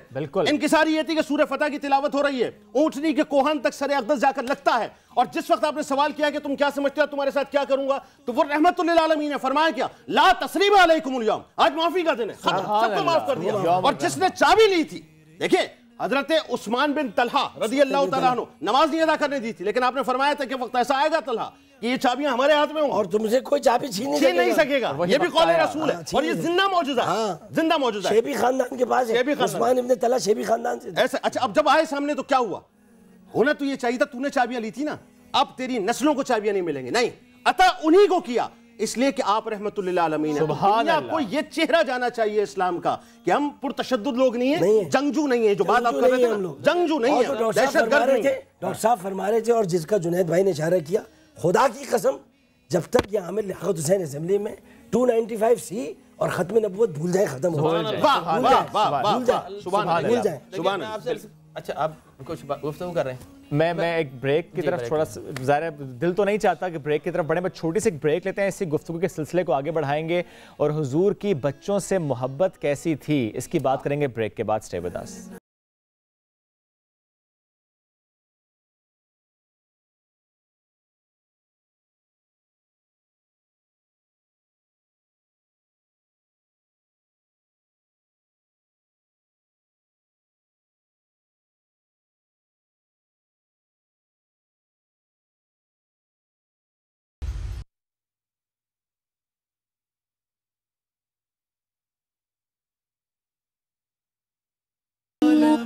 Speaker 5: انکساری یہ تھی کہ سورہ فتح کی تلاوت ہو رہی ہے، اونٹنی کے کوہن تک سر اقدس جا کر لگتا ہے، اور جس وقت آپ نے سوال کیا کہ تم کیا سمجھتے ہو تمہارے ساتھ کیا کروں گا، تو وہ رحمت للعالمین نے فرمایا کیا؟ لا تثریب علیکم اليوم، آج معافی کا دن ہے، سب کو معاف کر دیا۔ اور جس نے چابی لی تھی، دیکھیں حضرت عثمان بن طلحہ رضی اللہ تعالیٰ عنہ نماز نہیں ادا کرنے دی تھی، لیکن آپ نے فرمایا تھا کہ وقت ایسا آئے گا طلحہ کہ یہ چابیاں ہمارے ہاتھ میں ہوں
Speaker 3: اور تم سے کوئی چابی چھین
Speaker 5: نہیں سکے گا۔ یہ بھی قول رسول ہے اور یہ زندہ معجزہ ہے، زندہ معجزہ ہے،
Speaker 3: شیبی خاندان کے پاس ہے، عثمان ابن طلحہ شیبی خاندان سے۔
Speaker 5: ایسا اچھا اب جب آئے سامنے تو کیا ہوا؟ ہونا تو یہ چاہیے تھا، تو نے چابیاں لی تھی نا، اب تیری نسلوں کو چابیاں نہیں ملیں گی، نہیں، عطا انہی کو کیا، اس لیے کہ آپ رحمت للعالمین ہیں۔ دنیا کو یہ چہرہ جانا چاہیے اسلام کا کہ ہم پرتشدد لوگ نہیں ہیں، جنگجو نہیں ہیں، جو بات آپ کر رہے تھے، جنگجو نہیں ہیں، دہشت گرد نہیں ہیں۔
Speaker 3: ڈاکٹر صاحب فرما رہے تھے، اور جس کا جنید بھائی نے اشارہ کیا، خدا کی قسم جب تک یہ عامر لیاقت حسین اسمبلی میں 295C اور ختم نبوت بھول جائیں، ختم ہو جائیں۔
Speaker 4: اچھا آپ کچھ گفتگو کر رہے ہیں،
Speaker 2: میں ایک بریک کی طرف تھوڑا سا، ظاہر ہے دل تو نہیں چاہتا کہ بریک کی طرف بڑھیں، بس چھوٹی سی ایک بریک لیتے ہیں، اسی گفتگو کے سلسلے کو آگے بڑھائیں گے اور حضور کی بچوں سے محبت کیسی تھی اس کی بات کریں گے بریک کے بعد۔ Stay with us.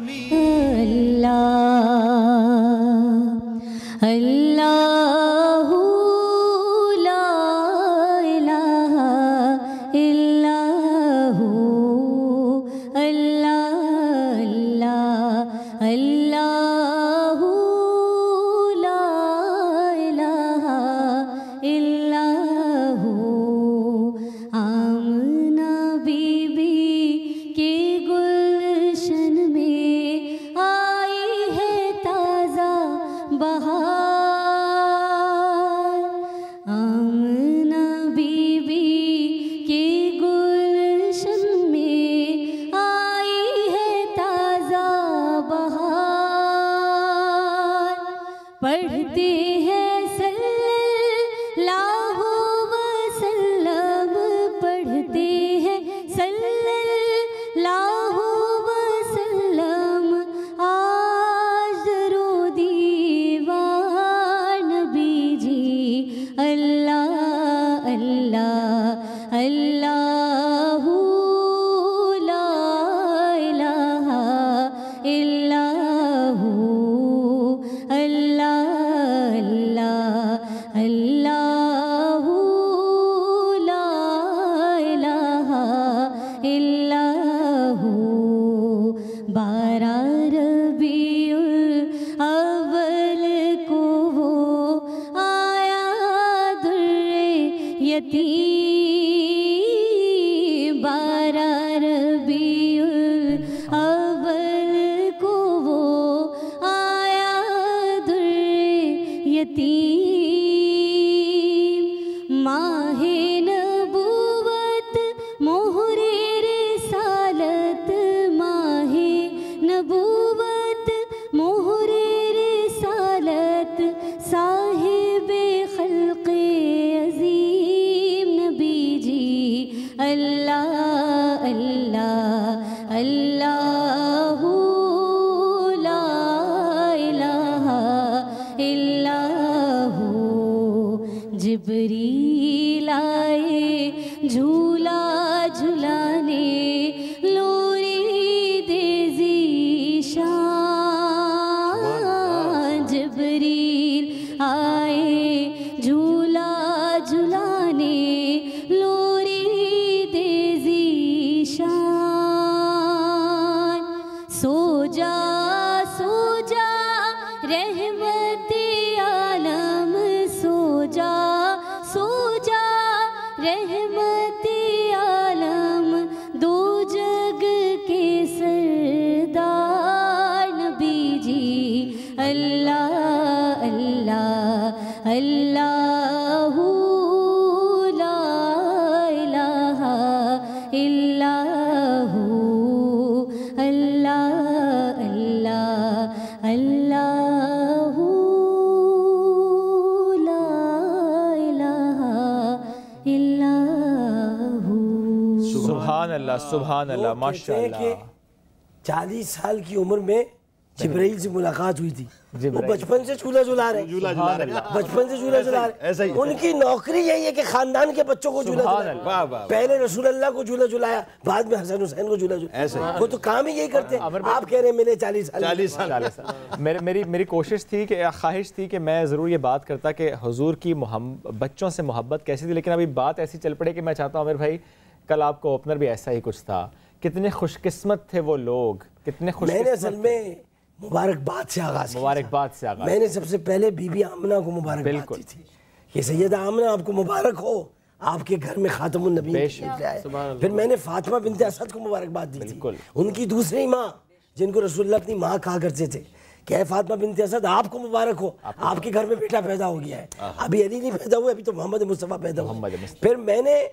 Speaker 6: اللہ لا الہ الا ہو، اللہ اللہ اللہ لا الہ الا ہو۔ آمنہ بی بی کے گلشن میں آئی ہے تازہ بہار، آمنہ بی بی کے گلشن میں آئی ہے تازہ بہار، پڑھتے ہیں صلی اللہ وسلم، پڑھتے ہیں صلی اللہ وسلم، آج رو دیوار نبی جی، اللہ اللہ اللہ لا الہ الا ہو، اللہ اللہ اللہ لا الہ الا ہو۔ 12 ربیع الاول کو وہ آیا در یتیم، 12 ربیع الاول کو وہ آیا در یتیم، ماہ نبوت مہر رسالت، ماہ نبوت مہر رسالت، صاحب خلق عظیم نبی جی، اللہ اللہ اللہ لا الہ الا ہو۔ جبریل آئے جھولا جھلانے، لوری دے ذیشان، جبریل آئے جھولا جھلانے، لوری دے ذیشان، سو جا سو جا رحمت عالم، سو جا سو جا رحمت عالم، دو جگ کے سردار نبی جی، اللہ اللہ اللہ لا الہ الا ہو، اللہ اللہ اللہ لا الہ الا ہو۔
Speaker 2: سبحان اللہ سبحان اللہ ماشاء
Speaker 3: کہتے ہیں کہ
Speaker 2: اللہ۔
Speaker 3: 40 سال کی عمر میں جبرائیل سے ملاقات ہوئی تھی، وہ
Speaker 2: جبرائیل۔
Speaker 3: بچپن سے چولہا جلا رہے ہیں، بچپن سے چولہا جلا
Speaker 5: ایسا
Speaker 3: رہے
Speaker 5: ہی
Speaker 3: ہیں، ان کی نوکری یہی ہے کہ خاندان کے بچوں کو چولہا
Speaker 2: سبحان
Speaker 3: جلایا،
Speaker 5: واہ واہ،
Speaker 3: پہلے رسول اللہ کو چولہا جلایا، بعد میں حسن حسین کو چولہا
Speaker 5: ایسا
Speaker 3: جلایا، وہ تو کام ہی یہی کرتے ہیں۔ آپ کہہ رہے ہیں میرے 40 سال
Speaker 5: 40 سال
Speaker 2: میری کوشش تھی کہ خواہش تھی کہ میں ضرور یہ بات کرتا کہ حضور کی بچوں سے محبت کیسی تھی، لیکن ابھی بات ایسی چل پڑے کہ میں چاہتا ہوں عامر بھائی، کل آپ کو اوپنر بھی ایسا ہی کچھ تھا، کتنے خوش قسمت تھے وہ لوگ، کتنے خوش
Speaker 3: میں نے اصل میں مبارکباد سے آغاز کیا،
Speaker 2: مبارکباد سے آغاز،
Speaker 3: میں نے سب سے پہلے بی بی آمنہ کو مبارکباد دی تھی کہ سیدہ آمنہ آپ کو مبارک ہو، آپ کے گھر میں خاتم النبی تشریف لے آئے۔ پھر میں نے فاطمہ بنت اسد کو مبارکباد دی تھی، ان کی دوسری ماں جن کو رسول اللہ اپنی ماں کہا کرتے تھے کہ اے فاطمہ بنت اسد آپ کو مبارک ہو، آپ کے گھر میں بیٹا پیدا ہو گیا ہے، ابھی علی نہیں پیدا ہوئے، ابھی تو محمد مصطفیٰ پیدا ہوئے۔ پھر میں نے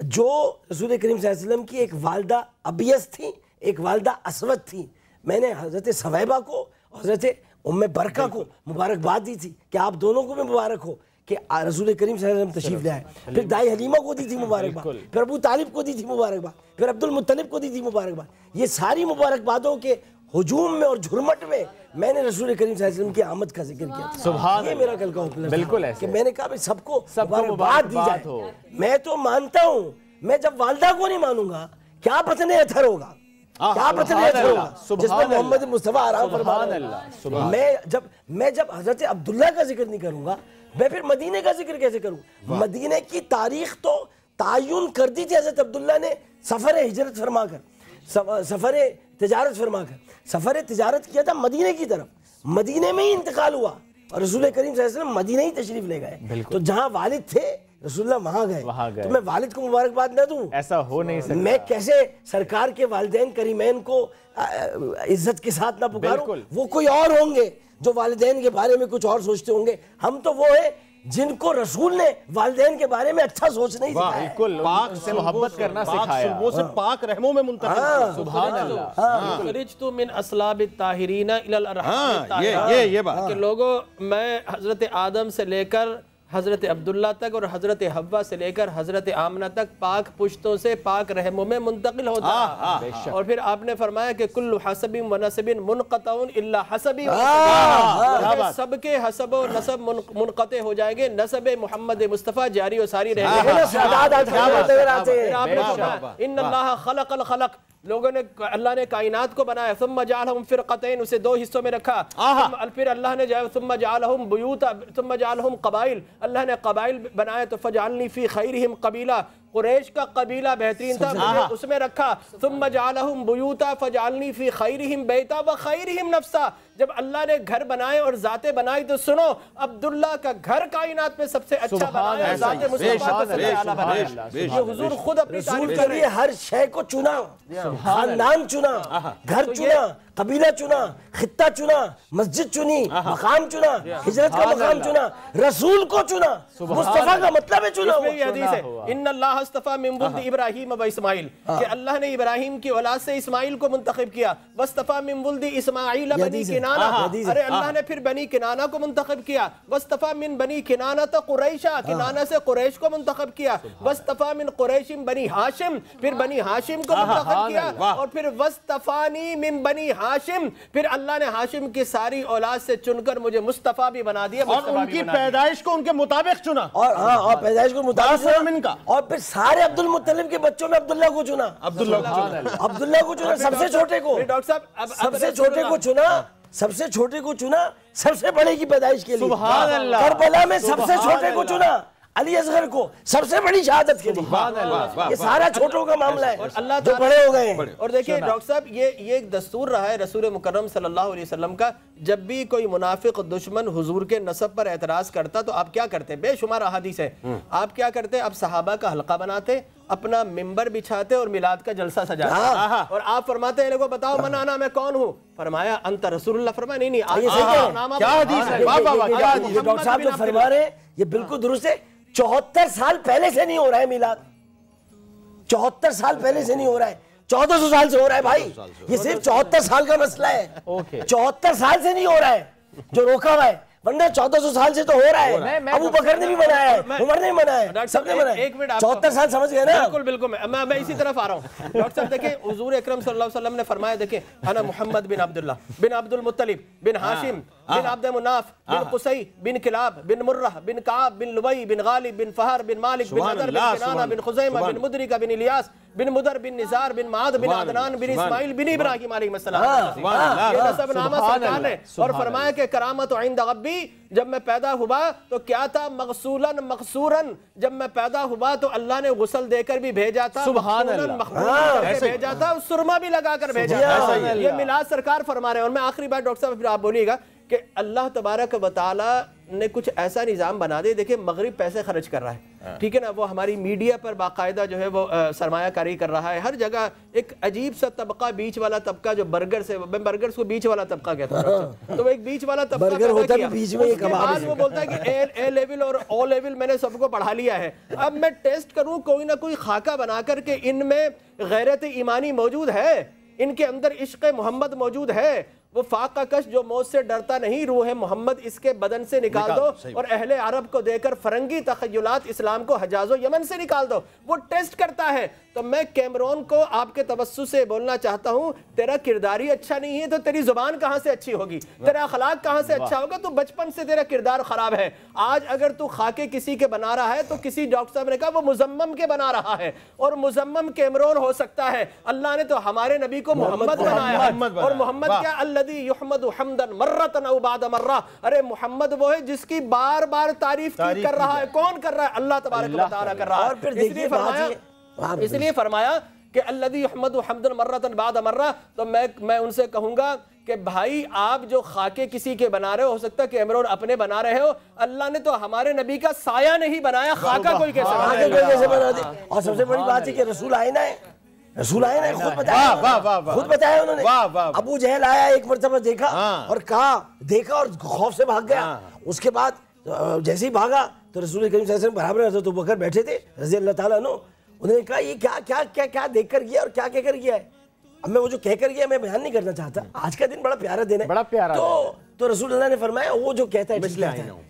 Speaker 3: جو رسول کریم صلی اللہ علیہ وسلم کی ایک والدہ ابیس تھی، ایک والدہ اسود تھی، میں نے حضرت ثویبہ کو حضرت ام برکہ کو مبارکباد دی تھی کہ آپ دونوں کو بھی مبارک ہو کہ رسول کریم صلی اللہ علیہ وسلم تشریف لے آئے۔ پھر دائی حلیمہ کو دی تھی مبارکباد، پھر ابو طالب کو دی تھی مبارکباد، پھر عبد المطلب کو دی تھی مبارکباد۔ یہ ساری مبارکبادوں کے ہجوم میں اور جھرمٹ میں میں نے رسول کریم صلی اللہ علیہ وسلم کی آمد کا ذکر کیا تھا۔
Speaker 2: سبحان
Speaker 3: یہ میرا کل کا حکم
Speaker 2: بالکل
Speaker 3: ہے
Speaker 2: ایسے
Speaker 3: کہ میں نے کہا بھائی سب کو
Speaker 2: مبارکباد
Speaker 3: دی جائے۔
Speaker 2: ہو۔
Speaker 3: میں تو مانتا ہوں، میں جب والدہ کو نہیں مانوں گا کیا پتنے اتھر ہوگا، کیا بتلیا چھوڑا جس میں محمد مصطفیٰ آرام فرما رہا ہے. میں جب حضرت عبداللہ کا ذکر نہیں کروں گا میں پھر مدینے کا ذکر کیسے کروں؟ مدینے کی تاریخ تو تعین کر دی تھی حضرت عبداللہ نے سفر ہجرت فرما کر، سفر تجارت فرما کر سفر تجارت کیا تھا مدینے کی طرف. مدینے میں ہی انتقال ہوا اور رسول کریم صلی اللہ علیہ وسلم مدینہ ہی تشریف لے گئے. تو جہاں والد تھے رسول اللہ وہاں گئے. تو میں والد کو مبارکباد نہ دوں؟
Speaker 2: ایسا ہو نہیں سکتا.
Speaker 3: میں کیسے سرکار کے والدین کریمین کو عزت کے ساتھ نہ پکاروں؟ وہ کوئی اور ہوں گے جو والدین کے بارے میں کچھ اور سوچتے ہوں گے. ہم تو وہ ہیں جن کو رسول نے والدین کے بارے میں اچھا سوچنا ہی سکھایا ہے.
Speaker 2: بالکل پاک سے محبت کرنا سکھایا.
Speaker 5: صلبوں سے پاک رحموں میں منتقل.
Speaker 2: سبحان اللہ.
Speaker 4: خرجت من اصلاب الطاہرین الی الارحام الطاہرہ.
Speaker 5: یہ بات
Speaker 4: کہ لوگوں میں حضرت آدم سے لے کر حضرت عبداللہ تک اور حضرت حوا سے لے کر حضرت آمنہ تک پاک پشتوں سے پاک رحموں میں منتقل ہوتا ہے. اور پھر آپ نے فرمایا کہ کل حسب و نسب منقطع الا حسبی. سب کے حسب و نسب منقطع ہو جائیں گے، نسب محمد مصطفیٰ جاری و ساری رہے گا. آپ نے فرمایا ان اللہ خلق الخلق، لوگوں نے اللہ نے کائنات کو بنایا. ثم جعلہم فرقتین، اسے دو حصوں میں رکھا. پھر اللہ نے ثم جعلہم بیوتا، ثم جعلہم قبائل، اللہ نے قبائل بنائے. تو فجعلنی فی خیرہم قبیلہ، قریش کا قبیلہ بہترین تھا مجھے اس میں رکھا. ثم جعلہم بیوتا فجعلنی فی خیرہم بیتا وخیرہم نفسا. جب اللہ نے گھر بنائے اور ذاتیں بنائی تو سنو عبداللہ کا گھر کائنات میں سب سے اچھا بنایا، ذات مصطفیٰ کا سب سے اعلیٰ بنایا. یہ حضور خود اپنی تعریف کر رہے ہیں.
Speaker 3: ہر شے کو چنا، خاندان چنا، گھر چنا، قبیلہ چنا، خطہ چنا، مسجد چنی، مقام چنا، ہجرت کا مقام چنا، رسول کو چنا. مصطفیٰ کا مطلب ہے چنا.
Speaker 4: اس میں یہ حدیث ہے ان اللہ اصطفیٰ من ولد ابراہیم و اسماعیل، کہ اللہ نے ابراہیم کی اولاد سے اسماعیل کو منتخب کیا. واصطفیٰ من ولد اسماعیل بنی کنانہ، ارے اللہ نے پھر بنی کنانہ کو منتخب کیا. واصطفیٰ من بنی کنانہ قریشہ، کنانہ سے قریش کو منتخب کیا. واصطفیٰ من قریش بنی ہاشم، پھر بنی ہاشم کو منتخب کیا. اور پھر واصطفانی من بنی ہاشم، پھر اللہ نے ہاشم کی ساری اولاد سے چن کر مجھے مصطفیٰ بھی بنا دیا.
Speaker 5: اور ان کی پیدائش کو ان کے مطابق چنا.
Speaker 3: اور پیدائش کو مطابق چنا. اور پھر سارے عبد المطلب کے بچوں میں عبداللہ کو چنا. عبداللہ کو چنا، سب سے چھوٹے کو، سب سے چھوٹے کو چنا، سب سے چھوٹے کو چنا سب سے بڑے کی پیدائش کے لیے.
Speaker 2: سبحان اللہ.
Speaker 3: کربلا میں سب سے چھوٹے کو چنا، علی اصغر کو سب سے بڑی شہادت کے لیے. یہ سارا چھوٹوں کا معاملہ ہے جو بڑے ہو گئے ہیں.
Speaker 4: اور دیکھیں ڈاکٹر صاحب یہ ایک دستور رہا ہے رسول مکرم صلی اللہ علیہ وسلم کا. جب بھی کوئی منافق دشمن حضور کے نسب پر اعتراض کرتا تو آپ کیا کرتے؟ بے شمار احادیث ہے. آپ کیا کرتے؟ آپ صحابہ کا حلقہ بناتے، اپنا ممبر بچھاتے اور میلاد کا جلسہ سجاتے، اور آپ فرماتے ہیں لوگوں بتاؤ من انا، میں کون ہوں؟ فرمایا انت رسول اللہ. فرمایا نہیں
Speaker 3: کیا حدیث ہے؟ ڈاکٹر صاحب جو فرما رہے ہیں یہ بالکل درست ہے. 74 سال پہلے سے نہیں ہو رہا ہے میلاد، 74 سال پہلے سے نہیں ہو رہا ہے، 1400 سال سے ہو رہا ہے بھائی. یہ صرف 74 سال کا مسئلہ ہے. 74 سال سے نہیں ہو رہا ہے جو روکا ہوا ہے، ورنہ 1400 سال سے تو ہو رہا ہے. ابو بکر نے بھی منایا ہے، عمر نے منایا ہے، سب نے منایا ہے. 74 سال سمجھ گئے نا؟
Speaker 4: بالکل میں اسی طرف آ رہا ہوں. ڈاکٹر صاحب دیکھیں حضور اکرم صلی اللہ علیہ وسلم نے فرمایا، دیکھیں انا محمد بن عبداللہ بن عبد المطلب بن ہاشم بن عبد مناف بن قصی بن کلاب بن مرہ بن کعب بن لبی بن غالب بن فہر بن مالک بن عدر بن کنانہ بن خزیمہ بن مدرکہ بن الیاس بن مدر بن نزار بن معاذ بن عدنان بن اسماعیل بن ابراہیم علیہ السلام. یہ نسب نامہ سرکار نے. اور فرمایا کہ کرامت عند ربی، جب میں پیدا ہوا تو کیا تھا؟ مغسولاً مغسوراً. جب میں پیدا ہوا تو اللہ نے غسل دے کر بھی بھیجا تھا،
Speaker 2: سبحان اللہ،
Speaker 4: مخمور کر کے بھیجا تھا، سرما بھی لگا کر بھیجا تھا. یہ میلاد سرکار فرما رہے ہیں. اور میں آخری بات ڈاکٹر صاحب پھر آپ بولیے گا کہ اللہ تبارک و تعالیٰ نے کچھ ایسا نظام بنا دے. دیکھیں مغرب پیسے خرچ کر رہا ہے، ٹھیک ہے نا، وہ ہماری میڈیا پر باقاعدہ جو ہے وہ سرمایہ کاری کر رہا ہے. ہر جگہ ایک عجیب سا طبقہ، بیچ والا طبقہ جو برگر سے، میں برگرز کو بیچ والا طبقہ کہتا ہوں، تو وہ ایک بیچ والا طبقہ پیدا کیا. اس کے بعد وہ بولتا ہے کہ اے لیول اور او لیول میں نے سب کو پڑھا لیا ہے. اب میں ٹیسٹ کروں کوئی نہ کوئی خاکہ بنا کر کہ ان میں غیرت ایمانی موجود ہے، ان کے اندر عشق محمد موجود ہے. وہ فاقہ کش جو موت سے ڈرتا نہیں، روح محمد اس کے بدن سے نکال دو اور اہل عرب کو دے کر فرنگی تخیلات اسلام کو حجاز و یمن سے نکال دو. وہ ٹیسٹ کرتا ہے. تو تو میں کیمرون کو آپ کے توسط سے بولنا چاہتا ہوں تیرا کردار ہی اچھا نہیں ہے تو تیری زبان کہاں سے اچھی ہوگی، تیرا اخلاق کہاں سے اچھا ہوگا؟ تو بچپن سے تیرا کردار خراب ہے۔ آج اگر تو خاکے کسی کے بنا رہا ہے تو کسی ڈاکٹر صاحب نے کہا وہ مزمم کے بنا رہا ہے، اور مزمم کیمرون ہو سکتا ہے۔ اللہ نے تو ہمارے نبی کو محمد بنایا ہے، اور محمد کیا الذی یحمد حمدا مرۃ او بعد مرہ، ارے محمد وہ ہے جس کی بار بار تعریف کر رہا ہے۔ کون کر رہا ہے؟ اللہ تبارک و تعالیٰ کر رہا ہے۔ اس لیے فرمایا کہ الذی یحمد حمدا مرۃ بعد مرہ، تو میں ان سے کہوں گا کہ بھائی آپ جو خاکے کسی کے بنا رہے ہو سکتا ہے کیمرون اپنے بنا رہے ہو، اللہ نے تو ہمارے نبی کا سایہ نہیں بنایا، خاکہ کوئی کیسے بنا دے؟
Speaker 3: اور سب سے بڑی بات ہے کہ رسول آئینہ ہے، رسول آئینہ ہے، خود بتایا انہوں نے۔ ابو جہل آیا ایک مرتبہ دیکھا اور کہا، دیکھا اور خوف سے بھاگ گیا۔ اس کے بعد جیسے ہی بھاگا تو رسول کریم صلی اللہ علیہ وسلم برابر حضرت ابوبکر بیٹھے تھے رضی اللہ تعالیٰ عنہ، انہوں نے کہا یہ کیا دیکھ کر گیا اور کیا کہہ کر گیا ہے؟ اب میں وہ جو کہہ کر گیا میں بیان نہیں کرنا چاہتا، آج کا دن بڑا پیارا دن ہے،
Speaker 2: بڑا پیارا
Speaker 3: تو رسول اللہ نے فرمایا وہ جو کہتا ہے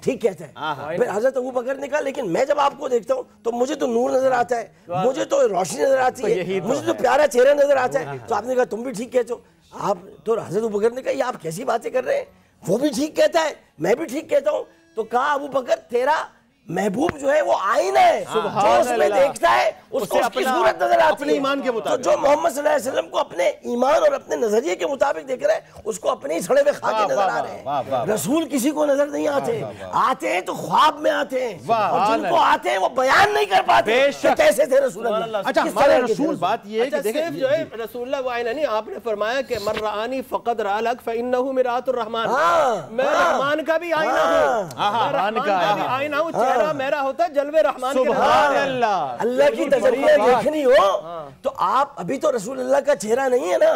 Speaker 3: ٹھیک کہتا ہے۔ پھر حضرت ابوبکر نے کہا لیکن میں جب آپ کو دیکھتا ہوں تو مجھے تو نور نظر آتا ہے، مجھے تو روشنی نظر آتی ہے، مجھے تو پیارا چہرہ نظر آتا ہے۔ تو آپ نے کہا تم بھی ٹھیک کہتے ہو آپ، تو حضرت ابوبکر نے کہا یہ آپ کیسی باتیں کر رہے ہیں، وہ بھی ٹھیک کہتا ہے میں بھی ٹھیک کہتا ہوں۔ تو کہا ابوبکر تیرا محبوب جو ہے وہ آئینہ ہے، جو اس میں دیکھتا ہے اس کو اس کی صورت نظر آتی ہے۔ تو جو محمد صلی اللہ علیہ وسلم کو اپنے ایمان اور اپنے نظریے کے مطابق دیکھ رہا ہے اس کو اپنے ہی سڑے ہوئے خاکے نظر آ رہے ہیں۔ رسول کسی کو نظر نہیں آتے، آتے ہیں تو خواب میں آتے ہیں، اور جن کو آتے ہیں وہ بیان نہیں کر پاتے کہ کیسے تھے رسول اللہ۔
Speaker 5: اچھا ہمارے رسول بات یہ ہے کہ
Speaker 4: دیکھیں جو ہے رسول اللہ وہ آئینہ نہیں، آپ نے فرمایا کہ من رآنی فقد رأى الحق فإنه مرآة الرحمن، میں رحمان کا بھی آئینہ ہوں، میں رحمان کا بھی آئینہ ہوں، چہرہ میرا ہوتا ہے جلوے رحمان کے نظر۔
Speaker 3: اللہ کی تجلیاں دیکھنی ہو تو آپ ابھی تو رسول اللہ کا چہرہ نہیں ہے نا،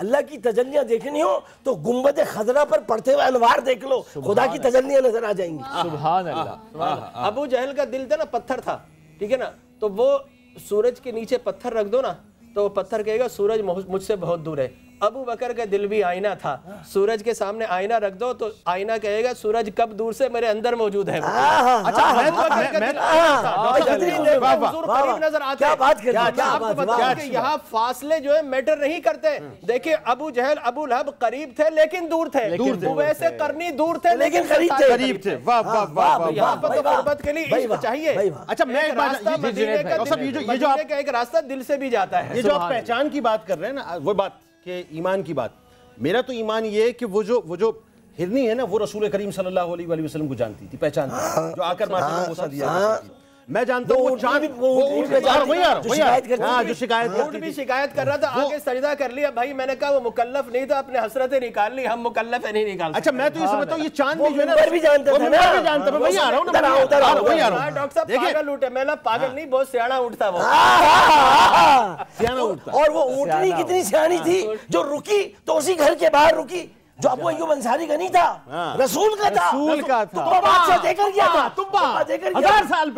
Speaker 3: اللہ کی تجلیاں دیکھنی ہو تو گنبد خضرا پر پڑھتے ہوئے انوار دیکھ لو، خدا کی تجلیاں نظر آ جائیں گی۔
Speaker 2: سبحان اللہ۔
Speaker 4: ابو جہل کا دل تھا نا پتھر تھا، ٹھیک ہے نا، تو وہ سورج کے نیچے پتھر رکھ دو نا تو وہ پتھر کہے گا سورج مجھ سے بہت دور ہے۔ ابو بکر کا دل بھی آئینہ تھا، سورج کے سامنے آئینہ رکھ دو تو آئینہ کہے گا سورج کب دور سے میرے اندر موجود ہے۔ اچھا یہاں فاصلے جو ہے میٹر نہیں کرتے۔ دیکھیں ابو جہل ابو لہب قریب تھے لیکن دور تھے، ویسے قرنی دور تھے لیکن
Speaker 5: قریب تھے۔
Speaker 4: یہاں پر تو غربت کے لیے عشق چاہیے۔
Speaker 5: اچھا میں ایک بات،
Speaker 4: مدینے کا ایک راستہ دل سے بھی جاتا ہے۔
Speaker 5: یہ جو آپ پہچان کی بات کر رہے ہیں نا، وہ بات کہ ایمان کی بات، میرا تو ایمان یہ ہے کہ وہ جو ہرنی ہے نا وہ رسول کریم صلی اللہ علیہ وآلہ وسلم کو جانتی تھی، پہچانتی، جو آ کر ماتھے میں بوسہ دیا کرتی تھی۔ میں جانتا ہوں وہ چاند جو
Speaker 4: شکایت کر رہا تھا، آگے سجدہ کر لیا، بھائی میں نے کہا وہ مکلف نہیں تھا، اپنے حسرتیں نکال لی، ہم مکلف ہے نہیں نکال۔
Speaker 5: اچھا میں تو یہ سمجھتا ہوں یہ چاند بھی جو ہے نا
Speaker 3: بھی جانتا تھا،
Speaker 5: میں وہی آ رہا ہوں نا،
Speaker 4: ڈاکٹر صاحب پاگل اونٹ ہے، میں نا پاگل نہیں، بہت سیاڑا اونٹ تھا وہ،
Speaker 5: سیاڑا اونٹ تھا۔
Speaker 3: اور وہ اونٹنی کتنی سیانی تھی جو رکی تو اسی گھر کے باہر رکی، جو ابو ایوب انصاری کا نہیں تھا، رسول کا تھا،
Speaker 2: رسول کا تھا،
Speaker 3: تو بادشاہ دے کر گیا تھا،
Speaker 5: ہزار سال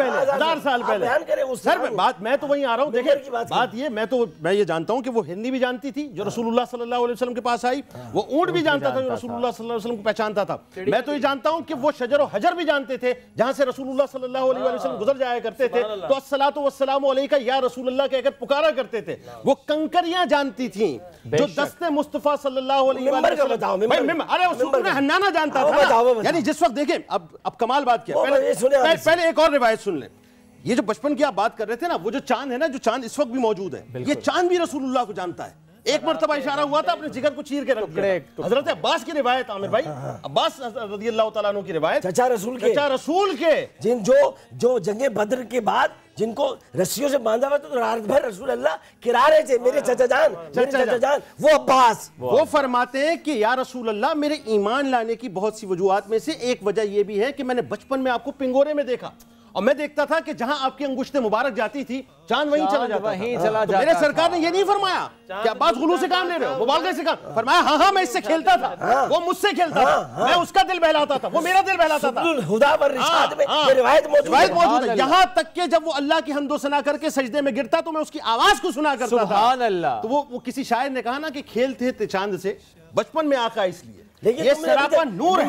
Speaker 5: پہلے۔ سر بات میں تو وہیں آ رہا ہوں، دیکھیں بات یہ میں یہ جانتا ہوں کہ وہ ہرنی بھی جانتی تھی جو رسول اللہ صلی اللہ علیہ وسلم کے پاس آئی، وہ اونٹ بھی جانتا تھا جو رسول اللہ صلی اللہ علیہ وسلم کو پہچانتا تھا۔ میں تو یہ جانتا ہوں کہ وہ شجر و حجر بھی جانتے تھے جہاں سے رسول اللہ صلی اللہ علیہ وسلم گزر جایا کرتے تھے، تو الصلاۃ والسلام علیک یا رسول اللہ کہہ کر پکارا کرتے تھے۔ وہ کنکریاں جانتی تھیں جو دست مصطفیٰ صلی اللہ علیہ وسلم، ارے ہنانا جانتا تھا، یعنی جس وقت دیکھیں اب کمال بات کیا، پہلے ایک اور روایت سن لیں۔ یہ جو بچپن کی آپ بات کر رہے تھے نا، وہ جو چاند ہے نا، جو چاند اس وقت بھی موجود ہے، یہ چاند بھی رسول اللہ کو جانتا ہے۔ ایک مرتبہ اشارہ ہوا تھا اپنے جگر کو چیر کے رکھ دیا۔ حضرت عباس کی روایت، عامر بھائی عباس رضی اللہ تعالیٰ عنہ کی روایت،
Speaker 3: چچا رسول کے جن جو جنگ بدر کے بعد جن کو رسیوں سے باندھا ہوا تو رات بھر رسول اللہ کرا رہے تھے، میرے چچا جان وہ عباس،
Speaker 5: وہ فرماتے ہیں کہ یا رسول اللہ میرے ایمان لانے کی بہت سی وجوہات میں سے ایک وجہ یہ بھی ہے کہ میں نے بچپن میں آپ کو پنگورے میں دیکھا، اور میں دیکھتا تھا کہ جہاں آپ کی انگشت مبارک جاتی تھی چاند وہیں چلا جاتا تھا۔ تو میرے سرکار نے یہ نہیں فرمایا کہ عباس غلو سے کام لے رہے ہو، مبالغے سے کام، فرمایا ہاں میں اس سے کھیلتا تھا، وہ مجھ سے کھیلتا تھا، میں اس کا دل بہلاتا تھا، وہ میرا دل بہلاتا تھا۔
Speaker 3: خدا پر رشاد میں یہ روایت
Speaker 5: موجود ہے، یہاں تک کہ جب وہ اللہ کی حمد و ثنا کر کے سجدے میں گرتا تو میں اس کی آواز کو سنا کرتا تھا۔
Speaker 2: سبحان اللہ۔
Speaker 5: تو وہ کسی شاعر نے کہا نا کہ کھیلتے تھے چاند سے بچپن میں آقا اس لیے یہ سراپا نور ہے.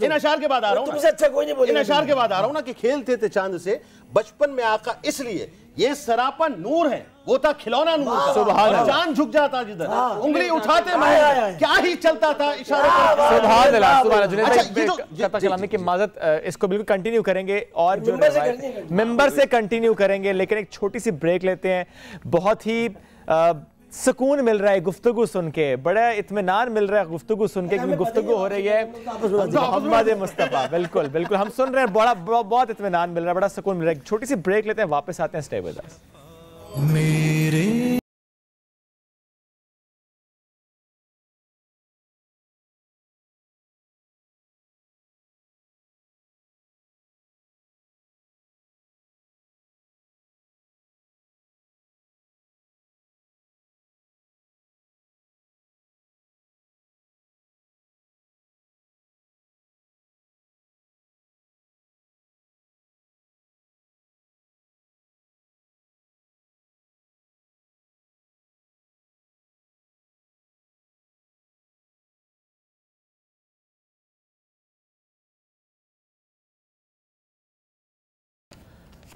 Speaker 5: ان اشعار کے بعد آ رہا ہوں
Speaker 3: تم سے اچھا کوئی نہیں بولے.
Speaker 5: ان اشعار کے بعد آ رہا ہوں نا کہ کھیلتے تھے چاند سے بچپن میں آقا اس لیے یہ سراپا نور ہے. وہ تھا کھلونا نور کا.
Speaker 2: سبحان اللہ.
Speaker 5: چاند جھک جاتا جدھر انگلی اٹھاتے میں کیا ہی چلتا تھا اشارے پر.
Speaker 2: سبحان اللہ. سبحان اللہ. جنید بھائی قطع کلامی کی معذرت, اس کو بالکل کنٹینیو کریں گے اور جو ممبر سے کنٹینیو کریں گے, لیکن ایک چھوٹی سی بریک لیتے ہیں. بہت ہی سکون مل رہا ہے گفتگو سن کے, بڑا اطمینان مل رہا ہے گفتگو سن کے, کیونکہ گفتگو ہو رہی ہے محمد مصطفیٰ. بالکل بالکل ہم سن رہے ہیں, بہت اطمینان مل رہا ہے, بڑا سکون مل رہا ہے. ایک چھوٹی سی بریک لیتے ہیں, واپس آتے ہیں. Stay with us.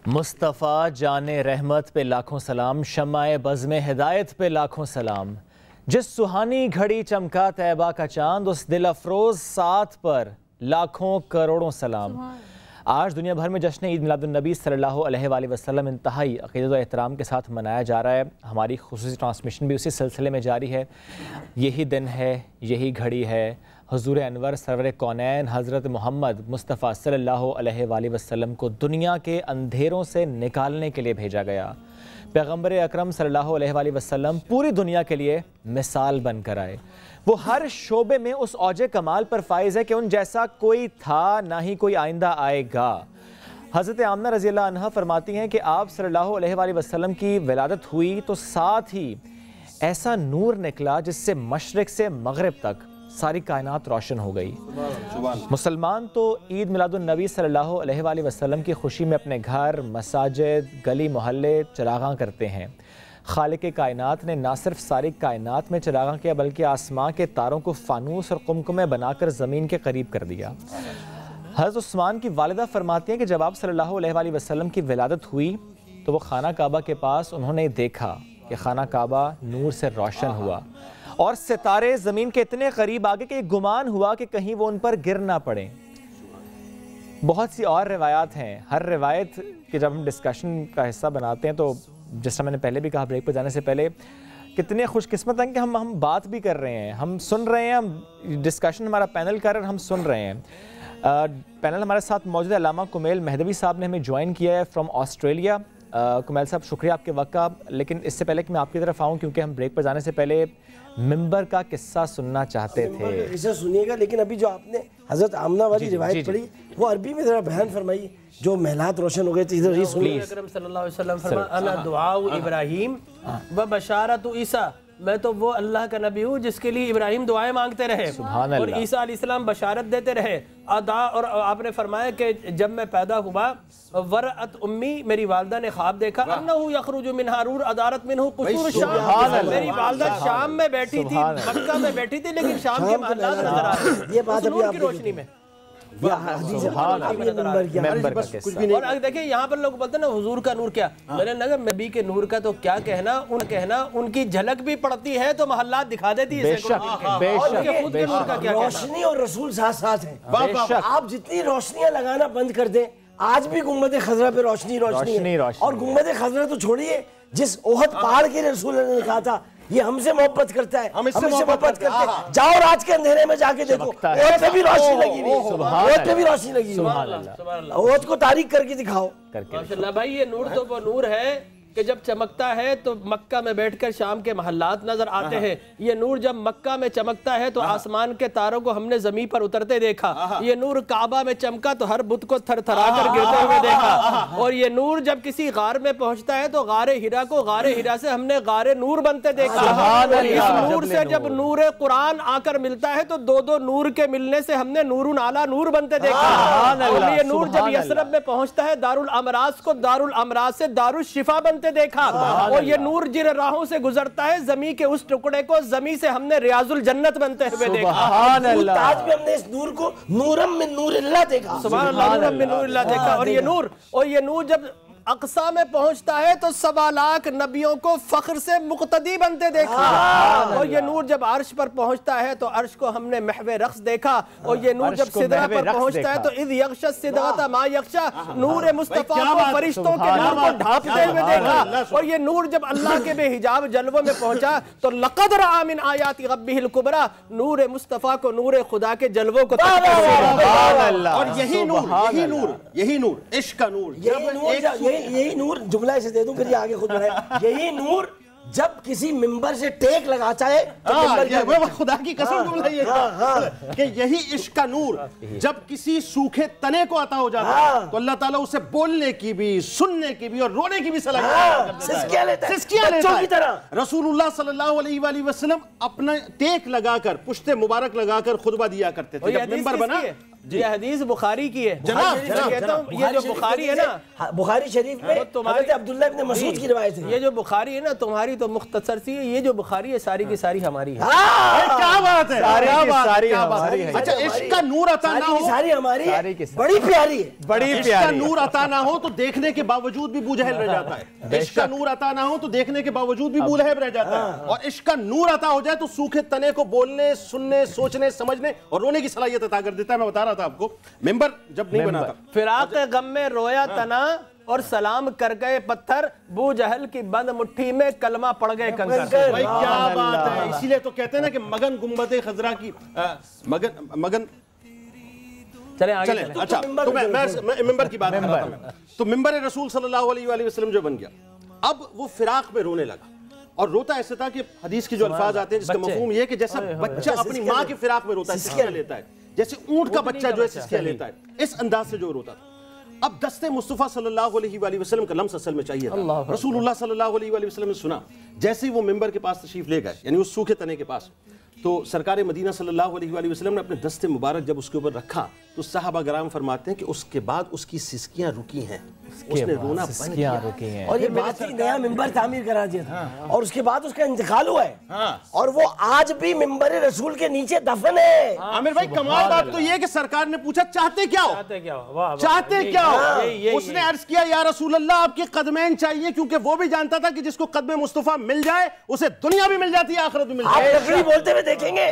Speaker 2: مصطفیٰ جان رحمت پہ لاکھوں سلام, شمع بزم ہدایت پہ لاکھوں سلام. جس سہانی گھڑی چمکا طیبہ کا چاند, اس دل افروز ساتھ پر لاکھوں کروڑوں سلام. آج دنیا بھر میں جشن عید میلاد النبی صلی اللہ علیہ وآلہ وسلم انتہائی عقیدت و احترام کے ساتھ منایا جا رہا ہے. ہماری خصوصی ٹرانسمیشن بھی اسی سلسلے میں جاری ہے. یہی دن ہے, یہی گھڑی ہے, حضور انور سرور کونین حضرت محمد مصطفیٰ صلی اللہ علیہ وآلہ وسلم کو دنیا کے اندھیروں سے نکالنے کے لیے بھیجا گیا. پیغمبر اکرم صلی اللہ علیہ وآلہ وسلم پوری دنیا کے لیے مثال بن کر آئے. وہ ہر شعبے میں اس اوج کمال پر فائز ہے کہ ان جیسا کوئی تھا نہ ہی کوئی آئندہ آئے گا. حضرت آمنہ رضی اللہ عنہ فرماتی ہیں کہ آپ صلی اللہ علیہ وآلہ وسلم کی ولادت ہوئی تو ساتھ ہی ایسا نور نکلا جس سے مشرق سے مغرب تک ساری کائنات روشن ہو گئی. مسلمان تو عید میلاد النبی صلی اللہ علیہ وآلہ وسلم کی خوشی میں اپنے گھر, مساجد, گلی محلے چراغاں کرتے ہیں. خالق کائنات نے نہ صرف ساری کائنات میں چراغاں کیا بلکہ آسمان کے تاروں کو فانوس اور قمقمے بنا کر زمین کے قریب کر دیا. حضرت عثمان کی والدہ فرماتی ہیں کہ جب آپ صلی اللہ علیہ وآلہ وسلم کی ولادت ہوئی تو وہ خانہ کعبہ کے پاس انہوں نے دیکھا کہ خانہ کعبہ نور سے روشن ہوا اور ستارے زمین کے اتنے قریب آگے کہ گمان ہوا کہ کہیں وہ ان پر گر نہ پڑیں. بہت سی اور روایات ہیں. ہر روایت کے جب ہم ڈسکشن کا حصہ بناتے ہیں تو جس طرح میں نے پہلے بھی کہا بریک پہ جانے سے پہلے, کتنے خوش قسمت ہیں کہ ہم بات بھی کر رہے ہیں, ہم سن رہے ہیں, ہم ڈسکشن ہمارا پینل کر رہے ہیں, ہم سن رہے ہیں. پینل ہمارے ساتھ موجود ہے علامہ کمیل مہدوی صاحب نے ہمیں جوائن کیا ہے فرام آسٹریلیا. کمیل صاحب شکریہ آپ کے وقت کا, لیکن اس سے پہلے کہ میں آپ کی طرف آؤں کیونکہ ہم بریک پر جانے سے پہلے ممبر کا قصہ سننا چاہتے تھے.
Speaker 3: قصہ سنیے گا, لیکن ابھی جو آپ نے حضرت آمنہ والی روایت پڑھی وہ عربی میں ذرا بیان فرمائیے, جو محلات روشن ہو گئے تھے. ادھر ہی سنیے. اکرم صلی اللہ علیہ وسلم فرمایا انا دعاء ابراہیم و بشارت عیسیٰ, میں تو وہ اللہ کا نبی ہوں جس کے لیے ابراہیم دعائیں مانگتے رہے اور عیسیٰ علیہ السلام بشارت دیتے رہے. اور آپ نے فرمایا کہ جب میں پیدا ہوا ورأت امی, میری والدہ نے خواب دیکھا انہو یخرج من ہارور ادارت منہ قصور الشام. میری والدہ شام میں بیٹھی تھی, مکہ میں بیٹھی تھی, لیکن شام کے محلات نظر آ رہے تھے نور کی روشنی میں. اور دیکھیں یہاں پر لوگ بولتے ہیں نا حضور کا نور کیا, میں نے کہا نبی کے نور کا تو کیا کہنا, ان کی جھلک بھی پڑتی ہے تو محلات دکھا دیتی ہے. روشنی اور رسول ساتھ ساتھ ہیں. آپ جتنی روشنیاں لگانا بند کر دیں, آج بھی گنبد خضرا پہ روشنی ہے. اور گنبد خضرا تو چھوڑیے, جس احد پہاڑ کے رسول نے کہا تھا یہ ہم سے محبت کرتا ہے, ہم اس سے محبت کرتے ہیں. جاؤ رات کے اندھیرے میں جا کے دیکھو, احد پہ بھی روشنی لگی ہوئی, احد پہ بھی روشنی لگی ہوئی. احد کو تاریک کر کے دکھاؤ. ماشاءاللہ بھائی, یہ نور تو وہ نور ہے کہ جب چمکتا ہے تو مکہ میں بیٹھ کر شام کے محلات نظر آتے ہیں. یہ نور جب مکہ میں چمکتا ہے تو آسمان کے تاروں کو ہم نے زمین پر اترتے دیکھا. یہ نور کعبہ میں چمکا تو ہر بت کو تھر تھرا کر گرتے ہوئے دیکھا. اور یہ نور جب کسی غار میں پہنچتا ہے تو غار ہرا کو غار ہرا سے ہم نے غار نور بنتے دیکھا. اور اس نور سے جب نور قرآن آ کر ملتا ہے تو دو نور کے ملنے سے ہم نے نور اعلیٰ نور بنتے دیکھا. اور یہ نور جب یثرب میں پہنچتا ہے دار الامراض کو دار الامراض سے دار الشفا بنتے
Speaker 4: پہنچتے دیکھا، اور یہ نور جن راہوں سے گزرتا ہے زمین کے اس ٹکڑے کو زمین سے ہم نے ریاض الجنت بنتے ہوئے دیکھا۔
Speaker 2: سبحان اللہ،
Speaker 3: تاج میں ہم نے اس نور کو نورم من نور اللہ دیکھا،
Speaker 4: سبحان اللہ، نورم من نور اللہ دیکھا، اور یہ نور جب اقصا میں پہنچتا ہے تو 1.25 لاکھ نبیوں کو فخر سے مقتدی بنتے دیکھا، اور یہ نور جب عرش پر پہنچتا ہے تو عرش کو ہم نے محو رقص دیکھا، اور یہ نور جب سدرہ پر پہنچتا ہے تو اذ یغشی السدرۃ ما یغشی، نور مصطفیٰ کو فرشتوں کے نور کو ڈھانپتے ہوئے دیکھا، اور یہ نور جب اللہ کے بے حجاب جلووں میں پہنچا تو لقد رأى من آیات ربہ الکبریٰ، نور مصطفیٰ کو نور خدا کے جلووں کو
Speaker 5: اور یہی نور عشق کا نور،
Speaker 3: یہی نور، جملہ اسے دے دوں پھر یہ آگے خود بنائے، یہی نور جب کسی ممبر سے ٹیک لگا چاہے
Speaker 5: خدا کی قسم جملہ یہ کہ یہی عشق کا نور جب کسی سوکھے تنے کو عطا ہو جاتا ہے تو اللہ تعالیٰ اسے بولنے کی بھی، سننے کی بھی اور رونے کی بھی صلاحیت
Speaker 3: سسکیاں لیتا
Speaker 5: ہے۔ رسول اللہ صلی اللہ علیہ وآلہ وسلم اپنا ٹیک لگا کر، پشت مبارک لگا کر خطبہ دیا کرتے تھے۔ جب ممبر بنا،
Speaker 4: یہ حدیث بخاری کی ہے،
Speaker 5: جناب
Speaker 4: کہتا ہوں یہ جو بخاری ہے نا،
Speaker 3: بخاری شریف میں حضرت عبداللہ ابن مسعود کی روایت ہے،
Speaker 4: یہ جو بخاری ہے نا تمہاری تو مختصر سی ہے، یہ جو بخاری ہے ساری کی ساری ہماری ہے۔
Speaker 5: کیا بات ہے،
Speaker 2: ساری ہماری ہے۔
Speaker 5: اچھا عشق کا نور عطا نہ ہو،
Speaker 3: ساری ہماری ہے، بڑی پیاری ہے،
Speaker 2: بڑی
Speaker 5: عشق کا نور عطا نہ ہو تو دیکھنے کے باوجود بھی بوجھل رہ جاتا ہے، عشق کا نور عطا نہ ہو تو دیکھنے کے باوجود بھی بولہب رہ جاتا ہے، اور عشق کا نور عطا ہو جائے تو سوکھے تنے کو بولنے، سننے، سوچنے، سمجھنے اور رونے کی صلاحیت عطا کر دیتا ہے۔ میں بتا رہا تھا آپ کو ممبر جب نہیں بنا تھا،
Speaker 4: فراق غم میں رویا تنا اور سلام کر گئے پتھر، بو جہل کی بند مٹھی میں کلمہ پڑ گئے کنکر۔
Speaker 5: بھائی کیا بات ہے، اسی لیے تو کہتے ہیں نا کہ مگن گنبد خضرا کی مگن
Speaker 4: چلیں آگے
Speaker 5: چلیں۔ اچھا تو میں ممبر کی بات کر رہا تھا، تو ممبر رسول صلی اللہ علیہ وآلہ وسلم جو بن گیا، اب وہ فراق میں رونے لگا، اور روتا ایسے تھا کہ حدیث کے جو الفاظ آتے ہیں جس کا مفہوم یہ ہے کہ جیسا بچہ اپنی ماں کی فراق میں روتا ہے، سسکیاں لیتا ہے، جیسے اونٹ کا بچہ جو ہے سسکیاں لیتا ہے، اس انداز سے جو روتا تھا۔ اب دست مصطفیٰ صلی اللہ علیہ وآلہ وسلم کا لمس اصل میں چاہیے تھا۔ رسول اللہ صلی اللہ علیہ وآلہ وسلم نے سنا، جیسے ہی وہ ممبر کے پاس تشریف لے گئے، یعنی اس سوکھے تنے کے پاس، تو سرکار مدینہ صلی اللہ علیہ وآلہ وسلم نے اپنے دست مبارک جب اس کے اوپر رکھا تو صحابہ کرام فرماتے ہیں کہ اس کے بعد اس کی سسکیاں رکی ہیں، اس نے رونا بند کیا،
Speaker 3: اور یہ بات ہی نیا ممبر تعمیر کرا دیا تھا، اور اس کے بعد اس کا انتقال ہوا ہے، اور وہ آج بھی ممبر رسول کے نیچے دفن ہے۔
Speaker 5: عامر بھائی کمال بات تو یہ ہے کہ سرکار نے پوچھا چاہتے کیا ہو، چاہتے کیا ہو؟ اس نے عرض کیا یا رسول اللہ آپ کے قدمین چاہیے، کیونکہ وہ بھی جانتا تھا کہ جس کو قدم مصطفیٰ مل جائے اسے دنیا بھی مل جاتی ہے، آخرت بھی مل جاتی ہے۔
Speaker 3: آپ لکڑی بولتے ہوئے دیکھیں گے،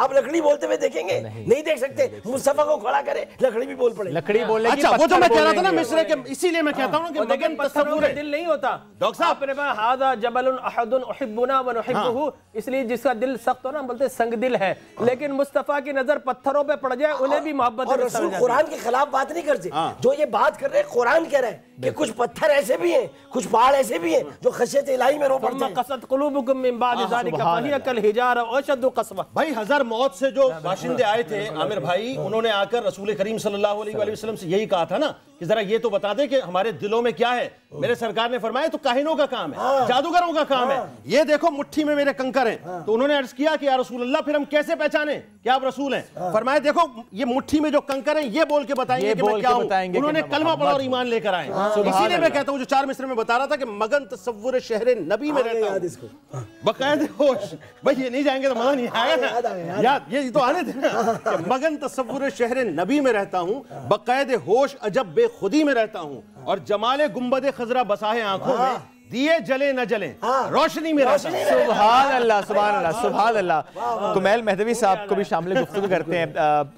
Speaker 3: آپ لکڑی بولتے ہوئے دیکھیں گے، نہیں دیکھ سکتے، مصطفیٰ کو کھڑا کرے لکڑی بھی بول پڑے،
Speaker 2: لکڑی بولنے کی۔
Speaker 5: اچھا وہ جو میں کہہ رہا تھا نا مصرے کے، اسی لیے میں کہتا ہوں کہ مگن تصور ہے،
Speaker 4: دل نہیں ہوتا
Speaker 5: ڈاکٹر صاحب
Speaker 4: اپنے پاس ہذا جبل احد احبنا ونحبه، اس لیے جس کا دل سخت ہو نا بولتے سنگ دل ہے، لیکن مصطفیٰ کی نظر پتھروں پہ پڑ جائے انہیں بھی محبت
Speaker 3: اور رسول قرآن کے خلاف بات نہیں کرتے، جو یہ بات کر رہے ہیں قرآن کہہ رہا ہے کہ کچھ پتھر ایسے بھی ہیں، کچھ پہاڑ ایسے بھی ہیں جو خشیت الہی میں رو پڑتے ہیں۔
Speaker 4: قصد قلوبکم من بعد ذلک فہی کالحجارہ اشد قسوہ۔
Speaker 5: بھائی ہزار موت سے جو باشندے آئے تھے عامر بھائی، انہوں نے آ کر رسول کریم صلی اللہ علیہ وآلہ وسلم سے یہی کہا تھا نا کہ ذرا یہ تو بتا دے کہ ہمارے دلوں میں کیا ہے۔ میرے سرکار نے فرمایا تو کاہنوں کا کام ہے، جادوگروں کا کام ہے، یہ دیکھو مٹھی میں میرے کنکر ہیں۔ تو انہوں نے عرض کیا کہ یا رسول اللہ پھر ہم کیسے پہچانیں کہ آپ رسول ہیں؟ فرمایا دیکھو یہ مٹھی میں جو کنکر ہیں یہ بول کے بتائیں گے کہ میں کیا ہوں۔ انہوں نے کلمہ پڑھا اور ایمان لے کر آئے۔ اسی لیے میں کہتا ہوں جو 4 مصرے میں بتا رہا تھا کہ مگن تصور شہر نبی میں رہتا ہوں بقید ہوش۔ بھائی یہ نہیں جائیں گے تو مزہ نہیں آئے گا، یاد یہ تو آنے تھے نا، مگن تصور شہر نبی میں رہتا ہوں، بقید ہوش عجب بے خودی میں رہتا ہوں، اور جمال گنبد خضرا بسائے آنکھوں میں، دیے جلے نہ جلیں روشنی میں رہتا ہوں۔
Speaker 2: سبحان اللہ، سبحان اللہ، سبحان اللہ۔ کمیل مہدوی صاحب کو بھی شامل گفتگو کرتے ہیں۔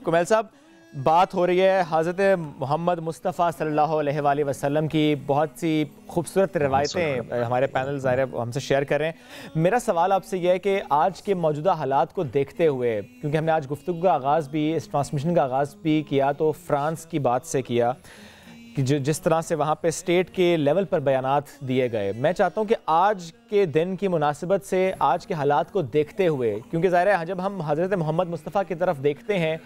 Speaker 2: کمیل صاحب، بات ہو رہی ہے حضرت محمد مصطفیٰ صلی اللہ علیہ وآلہ وسلم کی، بہت سی خوبصورت روایتیں ہمارے پینل ظاہر ہم سے شیئر کر رہے ہیں۔ میرا سوال آپ سے یہ ہے کہ آج کے موجودہ حالات کو دیکھتے ہوئے، کیونکہ ہم نے آج گفتگو کا آغاز بھی، اس ٹرانسمیشن کا آغاز بھی کیا تو فرانس کی بات سے کیا کہ جس طرح سے وہاں پہ اسٹیٹ کے لیول پر بیانات دیے گئے، میں چاہتا ہوں کہ آج کے دن کی مناسبت سے آج کے حالات کو دیکھتے ہوئے، کیونکہ ظاہر ہے جب ہم حضرت محمد مصطفیٰ کی طرف دیکھتے ہیں،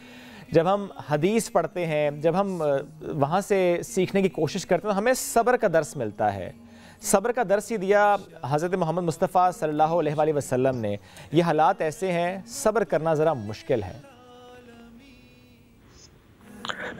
Speaker 2: جب ہم حدیث پڑھتے ہیں، جب ہم وہاں سے سیکھنے کی کوشش کرتے ہیں، ہمیں صبر کا درس ملتا ہے۔ صبر کا درس ہی دیا حضرت محمد مصطفیٰ صلی اللہ علیہ وآلہ وسلم نے۔ یہ حالات ایسے ہیں، صبر کرنا ذرا مشکل ہے۔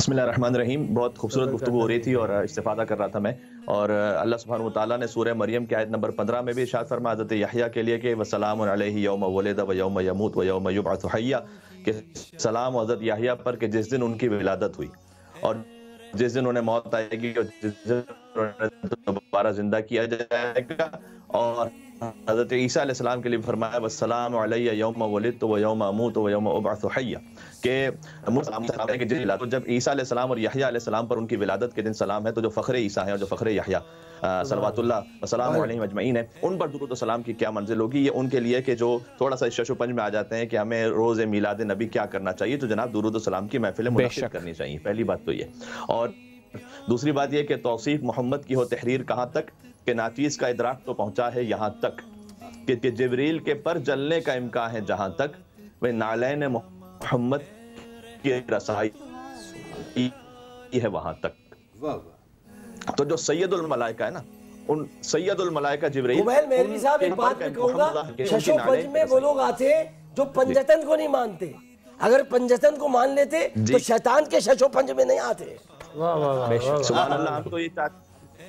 Speaker 7: بسم اللہ الرحمن الرحیم. بہت خوبصورت گفتگو ہو رہی تھی اور استفادہ کر رہا تھا میں. اور اللہ سبحانہ وتعالیٰ نے سورہ مریم کی آیت نمبر 15 میں بھی ارشاد فرمایا حضرت یحییٰ کے لیے کہ وسلام علیہ یوم ولد و یوم یموت و یوم یبعث حیا، کہ سلام حضرت یحییٰ پر کہ جس دن ان کی ولادت ہوئی اور جس دن انہیں موت آئے گی اور جس دن انہیں دوبارہ زندہ کیا جائے گا. اور حضرت عیسیٰ علیہ السلام کے لیے فرمایا والسلام علیہ یوم ولدت و یوم اموت و یوم ابعث حیا، کہ جب عیسیٰ علیہ السلام اور یحییٰ علیہ السلام پر ان کی ولادت کے دن سلام ہے، تو جو فخر عیسیٰ ہیں اور جو فخر یحییٰ صلوات اللہ وسلام علیہ اجمعین ہیں، ان پر درود و سلام کی کیا منزل ہوگی. یہ ان کے لیے کہ جو تھوڑا سا شش و پنج میں آ جاتے ہیں کہ ہمیں روز میلاد نبی کیا کرنا چاہیے، تو جناب درود و سلام کی محفلیں منعقد کرنی چاہیے. پہلی بات تو یہ. اور دوسری بات یہ کہ توصیف محمد کی ہو تحریر کہاں تک، کہ ناچیز کا ادراک تو پہنچا ہے یہاں تک، کہ جبریل کے پر جلنے کا امکان ہے جہاں تک، وہ نالین محمد کی رسائی ہے وہاں تک. تو جو سید الملائکہ ہے نا، ان سید الملائکہ جبریل.
Speaker 3: قبیل میری صاحب ایک بات میں کہوں گا، ششو پنج میں وہ لوگ آتے جو پنجتن کو نہیں مانتے. اگر پنجتن کو مان لیتے تو شیطان کے ششو پنج میں نہیں آتے.
Speaker 7: سبحان اللہ.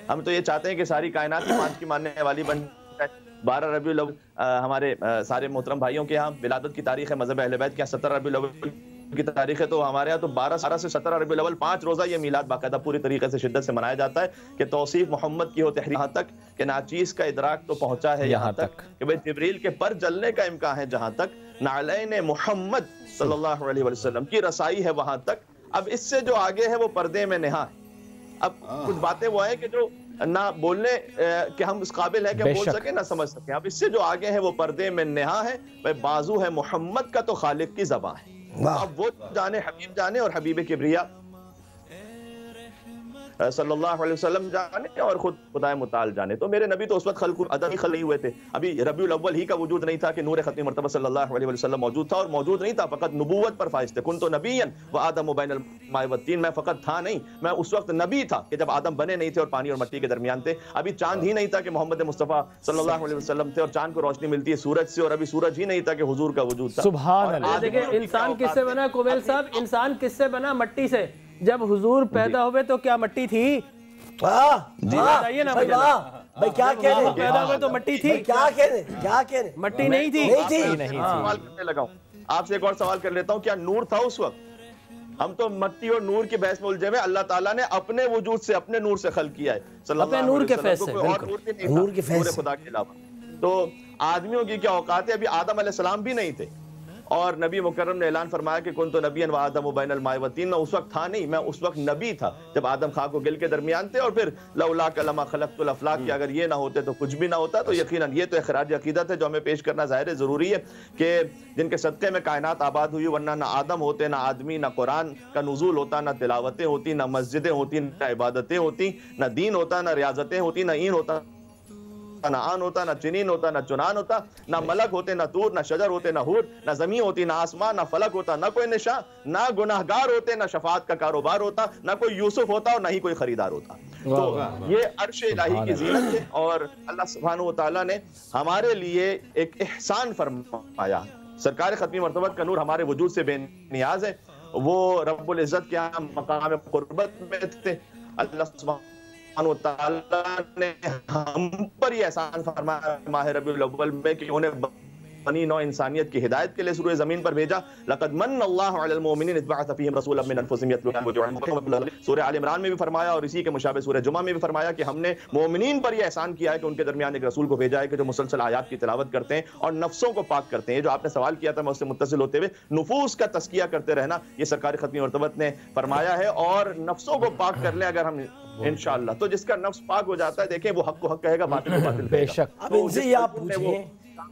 Speaker 7: ہم تو یہ چاہتے ہیں کہ ساری کائنات پانچ کی ماننے والی بن جائے. 12 ربیع الاول ہمارے سارے محترم بھائیوں کے ہاں ولادت کی تاریخ ہے، مذہب اہل بیت کے 17 ربیع الاول کی تاریخ ہے. تو ہمارے ہاں تو 12 سے 17 ربیع الاول 5 روزہ یہ میلاد باقاعدہ پوری طریقے سے شدت سے منایا جاتا ہے. کہ توصیف محمد کی ہو تحریر یہاں تک، کہ ناچیز کا ادراک تو پہنچا ہے یہاں تک، کہ بھئی جبریل کے پر جلنے کا امکان ہے جہاں تک، نعلین محمد صلی اللہ علیہ وسلم کی رسائی ہے وہاں تک. اب اس سے جو آگے ہے وہ پردے میں نہا ہے. اب کچھ باتیں وہ ہیں کہ جو نہ بولنے کہ ہم اس قابل ہیں کہ بول سکیں نہ سمجھ سکیں. اب اس سے جو آگے ہے وہ پردے میں نہا ہے. بازو ہے محمد کا تو خالق کی زبان ہے. اب وہ جانے، حبیب جانے اور حبیب کبریا صلی اللہ علیہ وسلم جانے اور خود خدا متعال جانے. تو میرے نبی تو اس وقت خلق نہیں ہوئے تھے. ابھی ربیع الاول ہی کا وجود نہیں تھا کہ نور ختمی مرتبہ صلی اللہ علیہ وسلم موجود تھا. اور موجود نہیں تھا فقط نبوت پر فائز تھے. کنت نبیا وآدم بین الماء والطین، میں فقط تھا نہیں، میں اس وقت نبی تھا کہ جب آدم بنے نہیں تھے اور پانی اور مٹی کے درمیان تھے. ابھی چاند ہی نہیں تھا کہ محمد مصطفیٰ صلی اللہ علیہ وسلم تھے، اور چاند کو روشنی ملتی ہے سورج سے، اور ابھی سورج ہی نہیں تھا کہ حضور کا وجود تھا.
Speaker 2: سبحان اللہ.
Speaker 4: دیکھیں انسان کس سے بنا قبیل صاحب؟ انسان کس سے بنا؟ مٹی سے. جب حضور پیدا ہوئے تو کیا مٹی تھی؟ بتائیے نا بھائی
Speaker 3: کیا کہہ رہے ہیں؟
Speaker 4: پیدا ہوئے تو مٹی تھی؟
Speaker 3: کیا کہہ رہے ہیں؟ کیا کہہ رہے ہیں؟
Speaker 4: مٹی نہیں تھی.
Speaker 7: سوال کرنے لگا ہوں آپ سے، ایک اور سوال کر لیتا ہوں. کیا نور تھا اس وقت؟ ہم تو مٹی اور نور کی بحث میں الجھے ہوئے. اللہ تعالیٰ نے اپنے وجود سے، اپنے نور سے خلق کیا ہے،
Speaker 4: اپنے نور کے فیض سے،
Speaker 3: نور کے فیض سے،
Speaker 7: خدا کے علاوہ. تو آدمیوں کی کیا اوقات ہے؟ ابھی آدم علیہ السلام بھی نہیں تھے، اور نبی مکرم نے اعلان فرمایا کہ کنت نبیا وآدم بین الماء والطین. میں اس وقت تھا نہیں، میں اس وقت نبی تھا جب آدم خاک و گل کے درمیان تھے. اور پھر لولاک لما خلقت الافلاک، کہ اگر یہ نہ ہوتے تو کچھ بھی نہ ہوتا. تو یقیناً یہ تو اخراج عقیدت ہے جو ہمیں پیش کرنا ظاہر ہے ضروری ہے، کہ جن کے صدقے میں کائنات آباد ہوئی، ورنہ نہ آدم ہوتے، نہ آدمی، نہ قرآن کا نزول ہوتا، نہ تلاوتیں ہوتی، نہ مسجدیں ہوتی، نہ عبادتیں ہوتی، نہ دین ہوتا، نہ ریاضتیں ہوتی، نہ این ہوتا، نہ آن ہوتا، نہ چنین ہوتا، نہ چنان ہوتا، نہ ملک ہوتے، نہ طور، نہ شجر ہوتے، نہ حور، نہ زمین ہوتی، نہ آسمان، نہ فلک ہوتا، نہ کوئی نشاں، نہ گناہگار ہوتے، نہ شفاعت کا کاروبار ہوتا، نہ کوئی یوسف ہوتا اور نہ ہی کوئی خریدار ہوتا. تو یہ عرش الہی کی زینت ہے. اور اللہ سبحانہ وتعالیٰ نے ہمارے لیے ایک احسان فرمایا. سرکار ختمی مرتبت کا نور ہمارے وجود سے بے نیاز ہے. وہ رب العزت کے یہاں مقام قربت میں تھے. اللہ سبحانہ وتعالیٰ نے ہم پر یہ احسان فرمایا ماہ ربیع الاول میں کہ انہیں بنی نوع انسانیت کی ہدایت کے لیے سورہ زمین پر بھیجا. لقد من اللہ علی المؤمنین اذ بعث فیہم رسولا من انفسہم یتلو علیہم. سورہ آل عمران میں بھی فرمایا اور اسی کے مشابہ سورہ جمعہ میں بھی فرمایا کہ ہم نے مومنین پر یہ احسان کیا ہے کہ ان کے درمیان ایک رسول کو بھیجا ہے کہ جو مسلسل آیات کی تلاوت کرتے ہیں اور نفسوں کو پاک کرتے ہیں. جو آپ نے سوال کیا تھا میں اس سے متصل ہوتے ہوئے نفوس کا تزکیہ کرتے رہنا یہ سرکار ختمی مرتبت نے فرمایا ہے. اور نفسوں کو پاک کر لیں اگر ہم انشاءاللہ, تو جس کا نفس پاک ہو جاتا ہے دیکھیں وہ حق کو حق کہے گا, باطل کو باطل
Speaker 2: بے شک.
Speaker 3: اب ان سے یہ آپ پوچھیں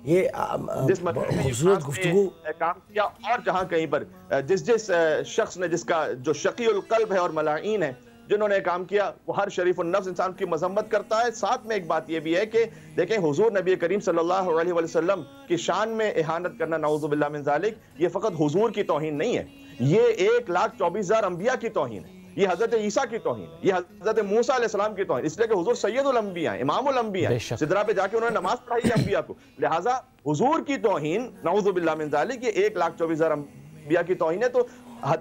Speaker 3: یہ خوبصورت گفتگو
Speaker 7: کام کیا, اور جہاں کہیں پر جس شخص نے جس کا جو شقی القلب ہے اور ملعین ہے جنہوں نے کام کیا وہ ہر شریف النفس انسان کی مذمت کرتا ہے. ساتھ میں ایک بات یہ بھی ہے کہ دیکھیں حضور نبی کریم صلی اللہ علیہ وسلم کی شان میں اہانت کرنا نعوذ باللہ من ذالک یہ فقط حضور کی توہین نہیں ہے, یہ 1,24,000 انبیاء کی توہین ہے, یہ حضرت عیسیٰ کی توہین ہے, یہ حضرت موسیٰ علیہ السلام کی توہین, اس لیے کہ حضور سید الانبیاء ہیں, امام الانبیاء ہیں, سدرہ پہ جا کے انہوں نے نماز پڑھائی ہے انبیاء کو, لہٰذا حضور کی توہین نعوذ باللہ من ذالک یہ 1,24,000 انبیاء کی توہین ہے. تو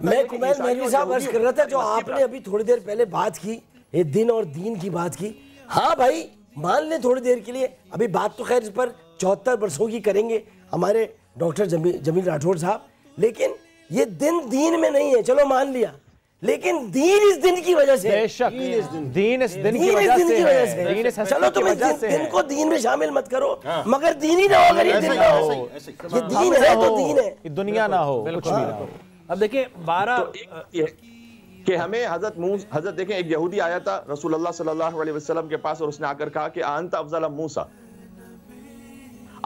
Speaker 3: میں کمیل مہدوی صاحب عرض کر رہا تھا جو آپ نے ابھی تھوڑی دیر پہلے بات کی، یہ دن اور دین کی بات کی، ہاں بھائی مان لیں تھوڑی دیر کے لیے، ابھی بات تو خیر اس پر 74 برسوں کی کریں گے ہمارے ڈاکٹر جمیل راٹھوڑ صاحب، لیکن یہ دن دین میں نہیں ہے، چلو مان لیا، لیکن دین اس دن کی وجہ سے،
Speaker 2: بے شک دین اس دن کی وجہ سے، دین اس
Speaker 3: چلو تم اس دن کو دین میں شامل مت کرو، مگر دین ہی نہ ہو، اگر یہ دن نہ ہو، یہ دین ہے تو دین ہے،
Speaker 2: یہ دنیا نہ ہو، کچھ بھی نہ ہو.
Speaker 4: اب دیکھیں 12
Speaker 7: کہ ہمیں حضرت دیکھیں ایک یہودی آیا تھا رسول اللہ صلی اللہ علیہ وسلم کے پاس اور اس نے آ کر کہا کہ انت افضل موسیٰ،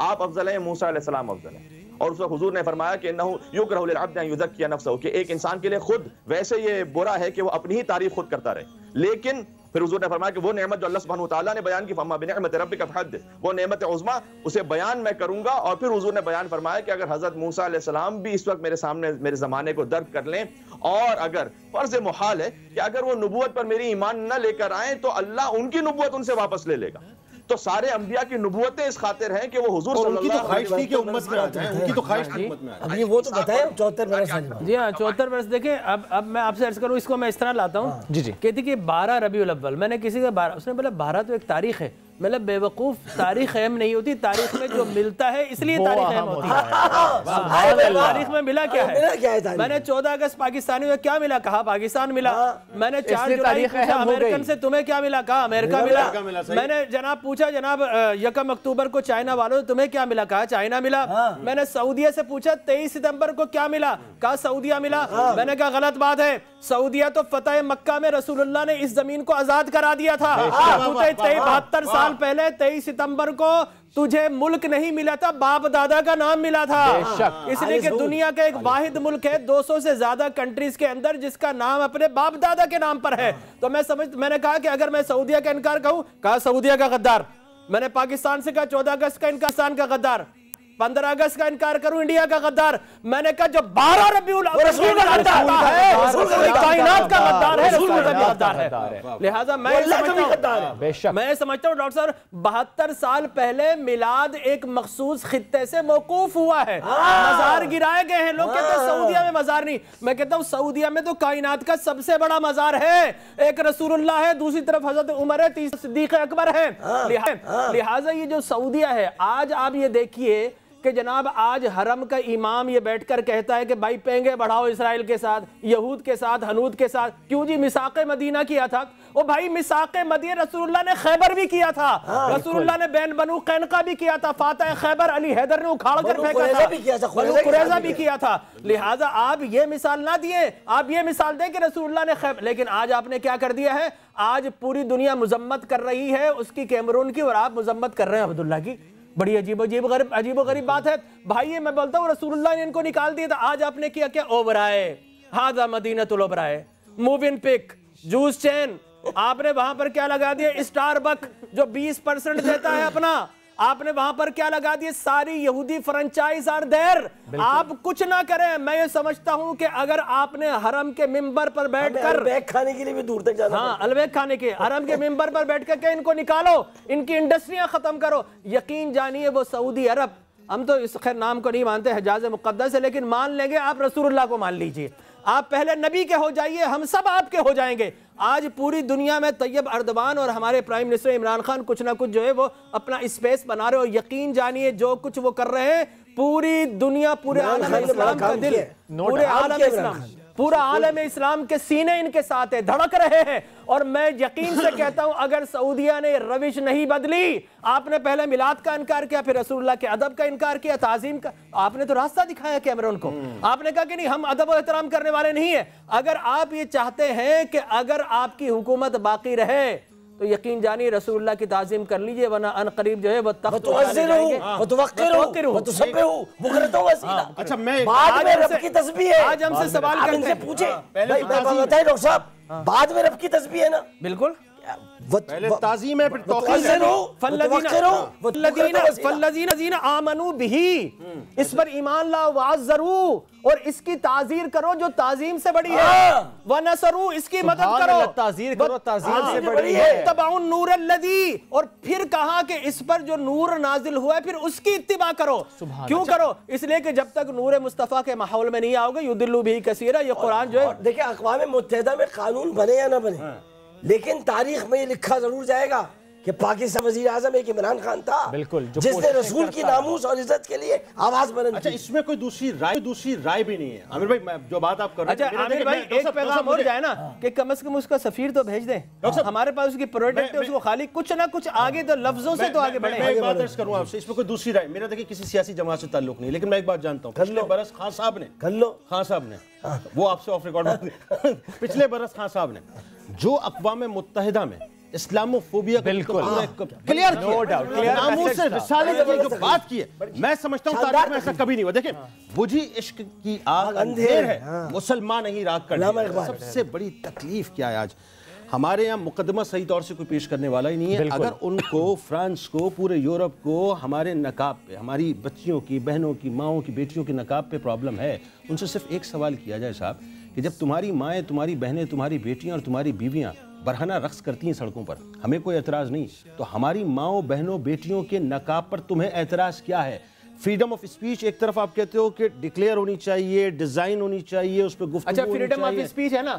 Speaker 7: آپ افضل ہیں، موسیٰ علیہ السلام افضل ہیں. اور اس وقت حضور نے فرمایا کہ انہو یکرہ للعبد ان یزکی نفسہ، کہ ایک انسان کے لیے خود ویسے یہ برا ہے کہ وہ اپنی ہی تعریف خود کرتا رہے، لیکن پھر حضور نے فرمایا کہ وہ نعمت جو اللہ سبحانہ وتعالیٰ نے بیان کی فَأَمَّا بِنِعْمَتِ رَبِّكَ فَحَدِّثْ، وہ نعمت عظمیٰ اسے بیان میں کروں گا. اور پھر حضور نے بیان فرمایا کہ اگر حضرت موسیٰ علیہ السلام بھی اس وقت میرے سامنے میرے زمانے کو درک کر لیں، اور اگر فرض محال ہے کہ اگر وہ نبوت پر میری ایمان نہ لے کر آئیں تو اللہ ان کی نبوت ان سے واپس لے لے گا. تو سارے انبیاء کی نبوتیں اس خاطر ہیں کہ وہ حضور صلی اللہ علیہ وسلم
Speaker 5: کی امت میں آتے ہیں، ان کی تو خواہش کی امت میں آتے ہیں.
Speaker 3: اب یہ وہ تو بتائیں 74 برس والی بات.
Speaker 4: جی ہاں 74 برس. دیکھیں اب میں آپ سے عرض کروں، اس کو میں اس طرح لاتا ہوں.
Speaker 2: جی
Speaker 4: کہتی کہ 12 ربیع الاول، میں نے کسی کا 12، اس نے بولا 12 تو ایک تاریخ ہے. مطلب بے وقوف تاریخ اہم نہیں ہوتی، تاریخ میں جو ملتا ہے اس لیے تاریخ اہم ہوتی ہے. تاریخ میں ملا کیا ہے؟ میں نے 14 اگست پاکستانی میں کیا ملا؟ کہا پاکستان ملا. میں نے 4 جولائی پوچھا امریکن سے تمہیں کیا ملا؟ کہا امریکہ ملا. میں نے جناب پوچھا جناب 1 اکتوبر کو چائنا والوں تمہیں کیا ملا؟ کہا چائنا ملا. میں نے سعودیہ سے پوچھا 23 ستمبر کو کیا ملا؟ کہا سعودیہ ملا. میں نے کہا غلط بات ہے، سعودیہ تو فتح مکہ میں رسول اللہ نے اس زمین کو آزاد کرا دیا تھا. 72 سال پہلے 23 ستمبر کو تجھے ملک نہیں ملا تھا، باپ دادا کا نام ملا تھا. اس لیے کہ دنیا کا ایک واحد ملک ہے 200 سے زیادہ کنٹریز کے اندر جس کا نام اپنے باپ دادا کے نام پر ہے. تو میں نے کہا کہ اگر میں سعودیہ کا انکار کہوں، کہا سعودیہ کا غدار. میں نے پاکستان سے کہا 14 اگست کا انکار پاکستان کا غدار، 15 اگست کا انکار کروں انڈیا کا غدار. میں نے کہا جو 12 ربیع الاول کائنات کا غدار ہے، رسول کا غدار ہے. لہٰذا میں سمجھتا ہوں ڈاکٹر صاحب 72 سال پہلے میلاد ایک مخصوص خطے سے موقوف ہوا ہے. مزار گرائے گئے ہیں، لوگ کہتے ہیں سعودیہ میں مزار نہیں. میں کہتا ہوں سعودیہ میں تو کائنات کا سب سے بڑا مزار ہے. ایک رسول اللہ ہے، دوسری طرف حضرت عمر ہے، تیسری صدیق اکبر ہے. لہٰذا یہ جو سعودیہ ہے، آج آپ یہ دیکھیے کہ جناب آج حرم کا امام یہ بیٹھ کر کہتا ہے کہ بھائی پینگے بڑھاؤ اسرائیل کے ساتھ، یہود کے ساتھ، ہنود کے ساتھ. کیوں جی؟ میثاق مدینہ کیا تھا. او بھائی میثاق مدینہ رسول اللہ نے خیبر بھی کیا تھا، رسول اللہ نے بین بنو قینقاع بھی کیا تھا، فاتح خیبر علی حیدر نے اکھاڑ کر پھینکا تھا، بنو قریظہ بھی کیا تھا. لہٰذا آپ یہ مثال نہ دیے، آپ یہ مثال دیں کہ رسول اللہ نے خیبر. لیکن آج آپ نے کیا کر دیا ہے؟ آج پوری دنیا مذمت کر رہی ہے اس کی کیمرون کی، اور آپ مذمت کر رہے ہیں عبداللہ کی. بڑی عجیب و غریب بات ہے بھائی. میں بولتا ہوں رسول اللہ نے ان کو نکال دیا تھا، آج آپ نے کیا اوبرائے، ہاذا مدینۃ الاوبرائے، موون پک، جوس چین. آپ نے وہاں پر کیا لگا دیا؟ اسٹار بک جو 20% دیتا ہے اپنا، آپ نے وہاں پر کیا لگا دیے؟ ساری یہودی فرنچائز آر دیر. آپ کچھ نہ کریں. میں یہ سمجھتا ہوں کہ اگر آپ نے حرم کے ممبر پر بیٹھ کر
Speaker 3: البیک کھانے کے لیے بھی دور تک جانا،
Speaker 4: ہاں البیک کھانے کے، حرم کے ممبر پر بیٹھ کر کہ ان کو نکالو، ان کی انڈسٹریاں ختم کرو، یقین جانیے وہ سعودی عرب، ہم تو اس خیر نام کو نہیں مانتے، حجاز مقدس ہے، لیکن مان لیں گے آپ رسول اللہ کو مان لیجئے. آپ پہلے نبی کے ہو جائیے، ہم سب آپ کے ہو جائیں گے. آج پوری دنیا میں طیب اردوان اور ہمارے پرائم منسٹر عمران خان کچھ نہ کچھ جو ہے وہ اپنا اسپیس بنا رہے ہو. یقین جانیے جو کچھ وہ کر رہے ہیں، پوری دنیا، پورے عالم اسلام کا دل، پورے عالم اسلام، پورا عالم اسلام کے سینے ان کے ساتھ ہے، دھڑک رہے ہیں. اور میں یقین سے کہتا ہوں اگر سعودیہ نے روش نہیں بدلی، آپ نے پہلے میلاد کا انکار کیا، پھر رسول اللہ کے ادب کا انکار کیا، تعظیم کا، آپ نے تو راستہ دکھایا کیمرون کو. آپ نے کہا کہ نہیں ہم ادب و احترام کرنے والے نہیں ہیں. اگر آپ یہ چاہتے ہیں کہ اگر آپ کی حکومت باقی رہے تو یقین جانی رسول اللہ کی تعظیم کر لیجئے، ورنہ ان قریب جو ہے وہ تخت اچھا
Speaker 3: میں بعد میں رب کی تسبیح ہے.
Speaker 4: آج ہم سے سوال کرتے ہیں،
Speaker 3: پوچھیں بتائیں ڈاکٹر صاحب، بعد میں رب کی تسبیح ہے نا؟
Speaker 4: بالکل.
Speaker 5: پہلے تعظیم ہے پھر توقیر ہے.
Speaker 4: فالذین آمنوا بہ، اس پر ایمان لاؤ، وعزروا، اور اس کی تعزیر کرو جو تعظیم سے بڑی ہے، ونصروا، اس کی مدد کرو،
Speaker 2: تعزیر کرو تعظیم سے بڑی ہے،
Speaker 4: واتبعوا النور الذی، اور پھر کہا کہ اس پر جو نور نازل ہوا ہے پھر اس کی اتباع کرو. کیوں کرو؟ اس لیے کہ جب تک نور مصطفیٰ کے ماحول میں نہیں آؤ گے یضل بہ کثیرا، یہ قرآن جو ہے.
Speaker 3: دیکھیں اقوام متحدہ میں قانون بنے یا نہ بنے، لیکن تاریخ میں یہ لکھا ضرور جائے گا کہ پاکستان وزیر اعظم ایک عمران خان تھا
Speaker 2: بالکل
Speaker 3: جس نے رسول کی ناموس اور عزت کے لیے آواز بلند
Speaker 5: اچھا
Speaker 3: کی.
Speaker 5: اس میں کوئی دوسری رائے بھی نہیں ہے. عامر بھائی جو بات آپ کر رہے
Speaker 4: اچھا عامر بھائی ایک پیغام اور جائے نا کہ کم از کم اس کا سفیر تو بھیج دیں، ہمارے پاس اس کی پروڈکٹ ہے، اس کو خالی کچھ نہ کچھ آگے تو لفظوں سے تو آگے بڑھیں.
Speaker 5: میں ایک بات عرض کروں آپ سے، اس میں کوئی دوسری رائے، میرا دیکھیں کسی سیاسی جماعت سے تعلق نہیں، لیکن میں ایک بات جانتا ہوں، پچھلے برس خان صاحب نے وہ آپ سے آف ریکارڈ، پچھلے برس خان صاحب نے جو اقوام متحدہ میں اسلاموفوبیا
Speaker 2: بالکل
Speaker 5: کلیئر کیا، ناموس سے رسالت کی جو بات کی ہے، میں سمجھتا ہوں تاریخ میں ایسا کبھی نہیں ہوا. دیکھیں بجھی عشق کی آگ اندھیر ہے، مسلمان نہیں راگ کر دیا. سب سے بڑی تکلیف کیا ہے آج ہمارے یہاں مقدمہ صحیح طور سے کوئی پیش کرنے والا ہی نہیں ہے. اگر ان کو، فرانس کو، پورے یورپ کو ہمارے نقاب پہ، ہماری بچیوں کی، بہنوں کی، ماؤں کی، بیٹیوں کے نقاب پہ پرابلم ہے، ان سے صرف ایک سوال کیا جائے صاحب کہ جب تمہاری مائیں، تمہاری بہنیں، تمہاری بیٹیاں اور تمہاری بیویاں برہنہ رقص کرتی ہیں سڑکوں پر، ہمیں کوئی اعتراض نہیں، تو ہماری ماؤں، بہنوں، بیٹیوں کے نقاب پر تمہیں اعتراض کیا ہے؟ فریڈم آف اسپیچ ایک طرف آپ کہتے ہو کہ ڈکلیئر ہونی چاہیے، ڈیزائن ہونی چاہیے، اس پہ گفتگو
Speaker 4: اچھا فریڈم آف اسپیچ ہے نا،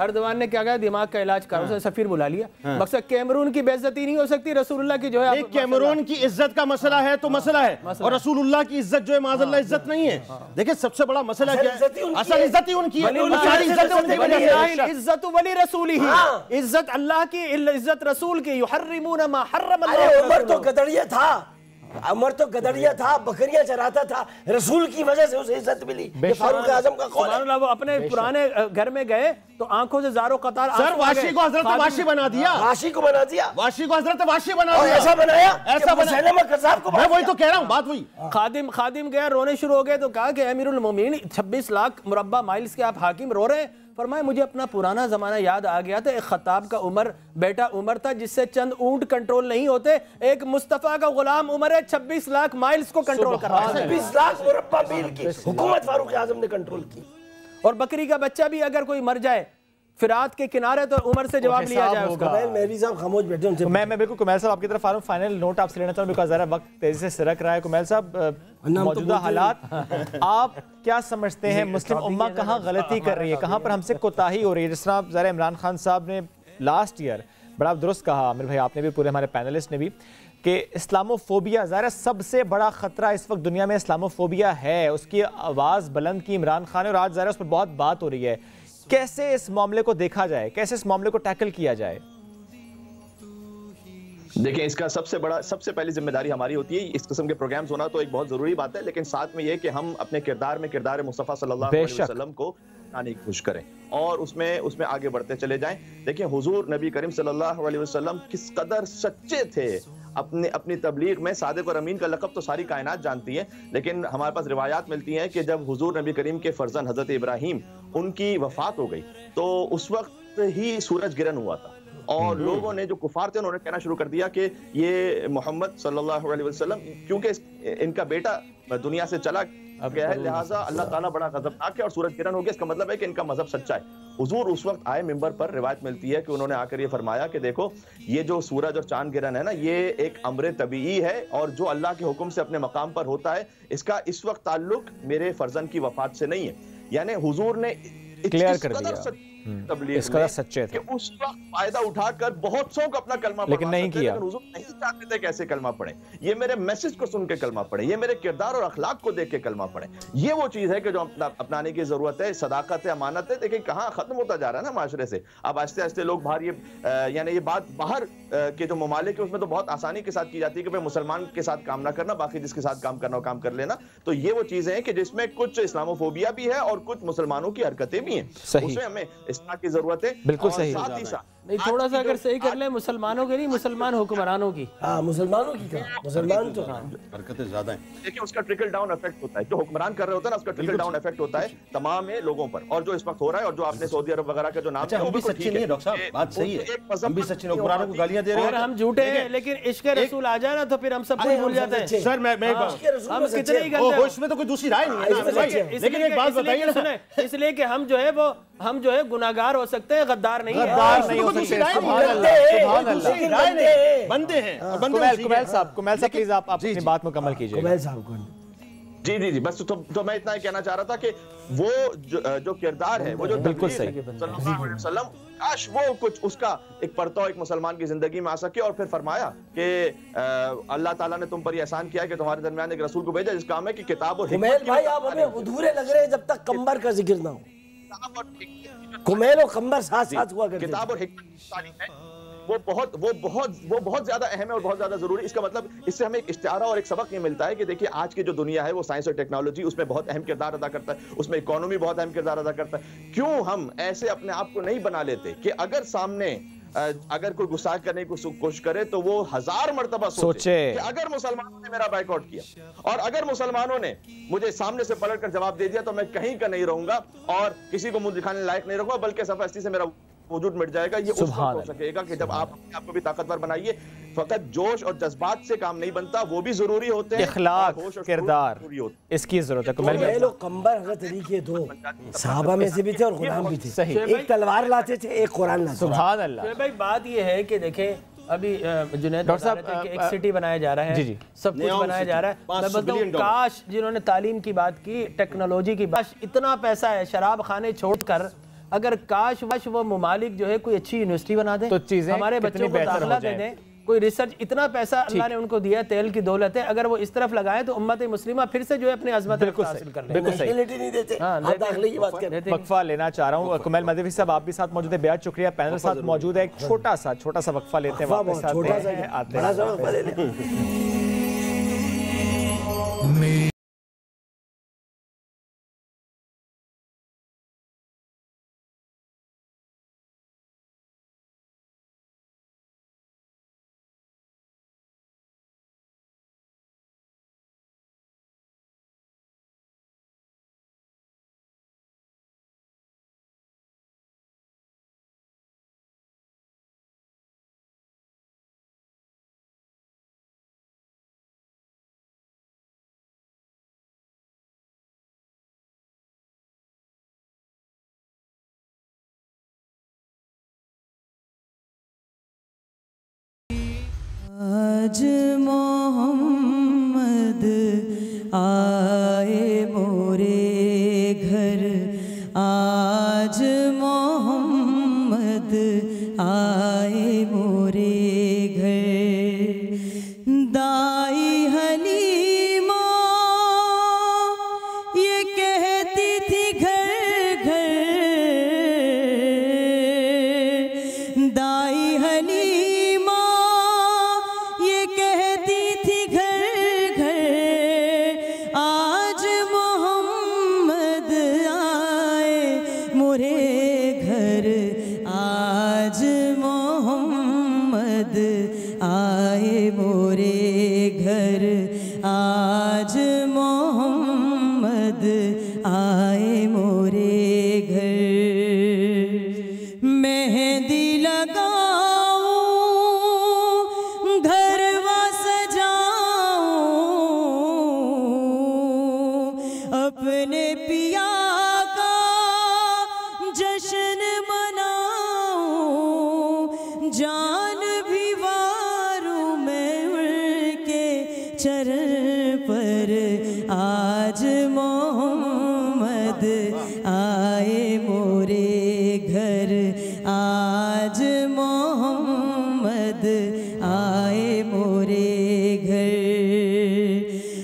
Speaker 4: اردوان نے کیا کہا دماغ کا علاج کرو، اسے سفیر بلا لیا. مقصد کیمرون کی بے عزتی نہیں ہو سکتی، رسول اللہ کی جو ہے
Speaker 5: کیمرون کی عزت کا مسئلہ ہے تو مسئلہ ہے، اور رسول اللہ کی عزت جو ہے معاذ اللہ عزت نہیں ہے. دیکھیں سب سے بڑا مسئلہ کیا ہے؟ اصل عزت ہی ان کی ہے،
Speaker 4: عزت ولی رسولہ، عزت اللہ کی، عزت رسول کی. یحرمون ما حرم اللہ.
Speaker 3: عمر تو گدڑیا تھا، عمر تو گدڑیا تھا، بکریاں چراتا تھا، رسول کی وجہ سے اسے عزت ملی. یہ فاروق اعظم کا قول ہے.
Speaker 4: وہ اپنے پرانے گھر میں گئے تو آنکھوں سے زاروں قطار.
Speaker 5: سر واشی کو حضرت واشی بنا دیا،
Speaker 3: واشی کو بنا دیا،
Speaker 5: واشی کو حضرت واشی بنا
Speaker 3: اور
Speaker 5: دیا،
Speaker 3: ایسا بنایا
Speaker 5: ایسا
Speaker 3: کہ مسلمہ قذاب کو
Speaker 5: میں وہی تو کہہ رہا ہوں، بات وہی.
Speaker 4: خادم گیا، رونے شروع ہو گئے تو کہا کہ امیر المومنین 26 لاکھ مربع مائلز کے آپ حاکم رو رہے ہیں. فرمایا مجھے اپنا پرانا زمانہ یاد آ گیا تھا، ایک خطاب کا بیٹا عمر تھا جس سے چند اونٹ کنٹرول نہیں ہوتے، ایک مصطفیٰ کا غلام عمر ہے 26 لاکھ مائلز کو کنٹرول کر رہا ہے.
Speaker 3: 26 لاکھ مربع میل کی حکومت فاروق اعظم نے کنٹرول کی.
Speaker 4: اور بکری کا بچہ بھی اگر کوئی مر جائے فرات کے کنارے تو عمر سے جواب لیا جائے اس کا.
Speaker 3: مہدی صاحب خاموش بیٹھے ان سے.
Speaker 2: میں بالکل کمیل صاحب آپ کی طرف آ رہا ہوں، فائنل نوٹ آپ سے لینا چاہوں بیکاز ذرا وقت تیزی سے سرک رہا ہے. کمیل صاحب موجودہ حالات آپ کیا سمجھتے ہیں، مسلم امہ کہاں غلطی کر رہی ہے، کہاں پر ہم سے کوتاہی ہو رہی ہے؟ جس طرح ذرا عمران خان صاحب نے لاسٹ ایئر بڑا درست کہا، عامر بھائی آپ نے بھی، پورے ہمارے پینلسٹ نے بھی، کہ اسلاموفوبیا ظاہر سب سے بڑا خطرہ اس وقت دنیا میں اسلاموفوبیا ہے. اس کی آواز بلند کی عمران خان اور آج ظاہر اس پر بہت بات ہو رہی ہے. کیسے اس معاملے کو دیکھا جائے، کیسے اس معاملے کو ٹیکل کیا جائے؟
Speaker 7: دیکھیں اس کا سب سے پہلی ذمہ داری ہماری ہوتی ہے. اس قسم کے پروگرامز ہونا تو ایک بہت ضروری بات ہے، لیکن ساتھ میں یہ کہ ہم اپنے کردار مصطفیٰ صلی اللہ علیہ وسلم کو آنے کی کوشش کریں اور اس میں آگے بڑھتے چلے جائیں. دیکھیں حضور نبی کریم صلی اللہ علیہ وسلم کس قدر سچے تھے اپنی تبلیغ میں. صادق اور امین کا لقب تو ساری کائنات جانتی ہے، لیکن ہمارے پاس روایات ملتی ہیں کہ جب حضور نبی کریم کے فرزند حضرت ابراہیم ان کی وفات ہو گئی تو اس وقت ہی سورج گرہن ہوا تھا، اور لوگوں نے جو کفار تھے انہوں نے کہنا شروع کر دیا کہ یہ محمد صلی اللہ علیہ وسلم کیونکہ ان کا بیٹا دنیا سے چلا گیا ہے لہٰذا اللہ تعالیٰ بڑا غضبناک ہے اور سورج گرہن ہو گیا، اس کا مطلب ہے کہ ان کا مذہب سچا ہے. حضور اس وقت آئے ممبر پر، روایت ملتی ہے کہ انہوں نے آ کر یہ فرمایا کہ دیکھو یہ جو سورج اور چاند گرہن ہے نا یہ ایک امر طبیعی ہے اور جو اللہ کے حکم سے اپنے مقام پر ہوتا ہے اس کا اس وقت تعلق میرے فرزند کی وفات سے نہیں ہے. یعنی حضور نے
Speaker 2: کلیئر کر دیا اس کا سچے تھے
Speaker 7: کہ اس وقت فائدہ اٹھا کر بہت سو کو اپنا کلمہ
Speaker 2: لیکن نہیں کیا.
Speaker 7: حضور نہیں چاہتے تھے کیسے کلمہ پڑھیں، یہ میرے میسج کو سن کے کلمہ پڑھیں، یہ میرے کردار اور اخلاق کو دیکھ کے کلمہ پڑھیں. یہ وہ چیز ہے کہ جو اپنانے کی ضرورت ہے، صداقت ہے، امانت ہے. دیکھیں کہاں ختم ہوتا جا رہا ہے نا معاشرے سے. اب آہستہ آہستہ لوگ باہر یعنی یہ بات باہر کے جو ممالک ہیں اس میں تو بہت آسانی کے ساتھ کی جاتی ہے کہ بھائی مسلمان کے ساتھ کام نہ کرنا، باقی جس کے ساتھ کام کرنا ہو کام کر لینا. تو یہ وہ چیزیں ہیں کہ جس میں کچھ اسلاموفوبیا بھی ہے اور کچھ مسلمانوں کی حرکتیں بھی ہیں، اس میں ہمیں اصلاح کی ضرورت ہے.
Speaker 2: بالکل صحیح.
Speaker 7: ساتھ ہی ساتھ
Speaker 4: نہیں تھوڑا سا اگر صحیح کر لیں، مسلمانوں کے نہیں، مسلمان حکمرانوں کی.
Speaker 3: ہاں مسلمانوں کی کہا، مسلمان تو
Speaker 5: برکتیں زیادہ ہیں.
Speaker 7: دیکھیں اس کا ٹرکل ڈاؤن افیکٹ ہوتا ہے، جو حکمران کر رہے ہوتا ہے نا اس کا ٹرکل ڈاؤن افیکٹ ہوتا ہے تمام لوگوں پر. اور جو اس وقت ہو رہا ہے اور جو آپ نے سعودی عرب وغیرہ کا جو نام
Speaker 5: اچھا ہم بھی سچے نہیں ہیں ڈاکٹر صاحب، بات صحیح ہے، ہم بھی سچے نہیں، حکمرانوں کو گالیاں دے رہے
Speaker 4: اور
Speaker 5: ہیں.
Speaker 4: ہم جھوٹے ہیں، لیکن عشق رسول آ جائے نا تو پھر ہم سب کچھ بھول جاتے ہیں.
Speaker 5: سر میں
Speaker 4: ہم کتنے ہی گندے
Speaker 5: اس میں تو کوئی دوسری رائے نہیں ہے، لیکن ایک بات بتائیے نا،
Speaker 4: اس لیے کہ ہم جو ہے وہ ہم جو ہے گناہگار ہو سکتے ہیں، غدار نہیں ہیں.
Speaker 2: غدار نہیں ہو سکتے. سبحان اللہ، سبحان اللہ.
Speaker 5: بندے ہیں.
Speaker 2: کمیل صاحب پلیز آپ اپنی بات مکمل کیجئے.
Speaker 3: کمیل صاحب کو
Speaker 7: جی بس تو میں اتنا ہی کہنا چاہ رہا تھا کہ وہ جو کردار ہے، وہ جو
Speaker 2: بالکل صحیح
Speaker 7: صلی اللہ علیہ وسلم، کاش وہ کچھ اس کا ایک پرتو ایک مسلمان کی زندگی میں آ سکے. اور پھر فرمایا کہ اللہ تعالیٰ نے تم پر یہ احسان کیا ہے کہ تمہارے درمیان ایک رسول کو بھیجا جس کام ہے کہ کتاب اور
Speaker 3: کمیل بھائی آپ ہمیں ادھورے لگ رہے ہیں جب تک قمبر کا ذکر نہ ہو. کمیل اور قمبر ساتھ ساتھ ہوا کرتے.
Speaker 7: کتاب اور حکمت کی تعلیم ہے، وہ بہت زیادہ اہم ہے اور بہت زیادہ ضروری. اس کا مطلب اس سے ہمیں ایک استعارہ اور ایک سبق یہ ملتا ہے کہ دیکھیے آج کی جو دنیا ہے وہ سائنس اور ٹیکنالوجی اس میں بہت اہم کردار ادا کرتا ہے، اس میں اکانومی بہت اہم کردار ادا کرتا ہے. کیوں ہم ایسے اپنے آپ کو نہیں بنا لیتے کہ اگر سامنے اگر کوئی گستاخی کرنے کی کوشش کرے تو وہ 1000 مرتبہ سوچے کہ اگر مسلمانوں نے میرا بائیک آؤٹ کیا اور اگر مسلمانوں نے مجھے سامنے سے پلٹ کر جواب دے دیا تو میں کہیں کا نہیں رہوں گا اور کسی کو منہ دکھانے لائق نہیں رہوں گا، بلکہ صفحہ ہستی سے میرا وجود مٹ جائے گا. یہ اس وقت ہو سکے گا کہ جب آپ اپنے آپ کو بھی طاقتور بنائیے. فقط جوش اور جذبات سے کام نہیں بنتا، وہ بھی ضروری ہوتے ہیں.
Speaker 2: اخلاق، کردار، اس کی ضرورت ہے.
Speaker 3: کمیل اور قمبر حضرت علی کے دو صحابہ میں سے بھی تھے اور غلام بھی تھے. ایک تلوار لاتے تھے، ایک قرآن لاتے تھے.
Speaker 2: سبحان اللہ.
Speaker 4: بھائی بات یہ ہے کہ دیکھیں ابھی جنید بتا رہے تھے کہ ایک سٹی بنایا جا رہا ہے، سب کچھ بنایا جا رہا ہے. میں بولتا ہوں کاش جنہوں نے تعلیم کی بات کی، ٹیکنالوجی کی بات، اتنا پیسہ ہے شراب خانے چھوڑ کر، اگر کاش وہ ممالک جو ہے کوئی اچھی یونیورسٹی بنا دیں، ہمارے بچوں کو داخلہ دے دیں، کوئی ریسرچ. اتنا پیسہ اللہ نے ان کو دیا، تیل کی دولت ہے، اگر وہ اس طرف لگائیں تو امت مسلمہ پھر سے جو ہے اپنی عظمت حاصل کر لیں.
Speaker 2: بالکل صحیح. وقفہ لینا چاہ رہا ہوں. کمیل مدوی صاحب آپ بھی ساتھ موجود ہیں، بیعت شکریہ. پینل ساتھ موجود ہے. ایک چھوٹا سا وقفہ لیتے ہیں، واپس آتے ہیں.
Speaker 1: آج محمد آئے مورے گھر، آج محمد آئے مورے گھر. دائی حلیمہ یہ کہتی تھی گھر گھر، دائی حلیمہ یہ کہتی تھی گھر گھر. آج محمد آئے مورے گھر، آج محمد آئے مورے گھر، آج محمد آئے مورے گھر. مہندی لگاؤں گھروا سجاؤں، اپنے پیا کا جشن مناؤں، جان بھی واروں میں ان کے چرن پر. آج محمد آئے مورے گھر، آج محمد آئے مورے گھر.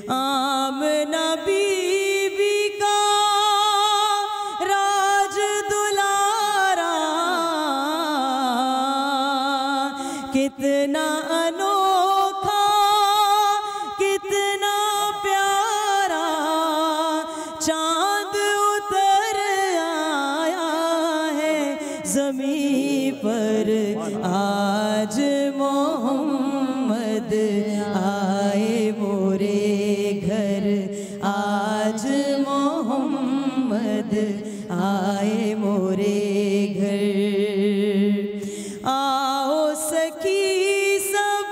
Speaker 1: آمنہ بی بی کا راج دلارا کتنا انوکھا کتنا پیارا، چاند اتر آیا ہے زمین پر. آج محمد آئے مورے گھر آج محمد آئے مورے گھر آؤ سخی سب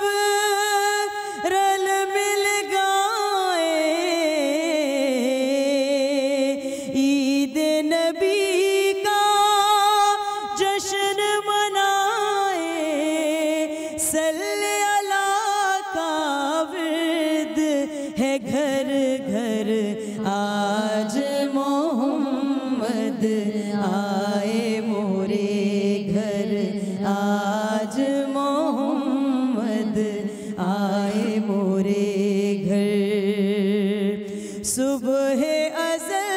Speaker 1: رل مل گائے عید نبی کا جشن منائے صلی اللہ کا ورد ہے گھر گھر آج محمد آئے مورے گھر آج محمد آئے مورے گھر صبح ازل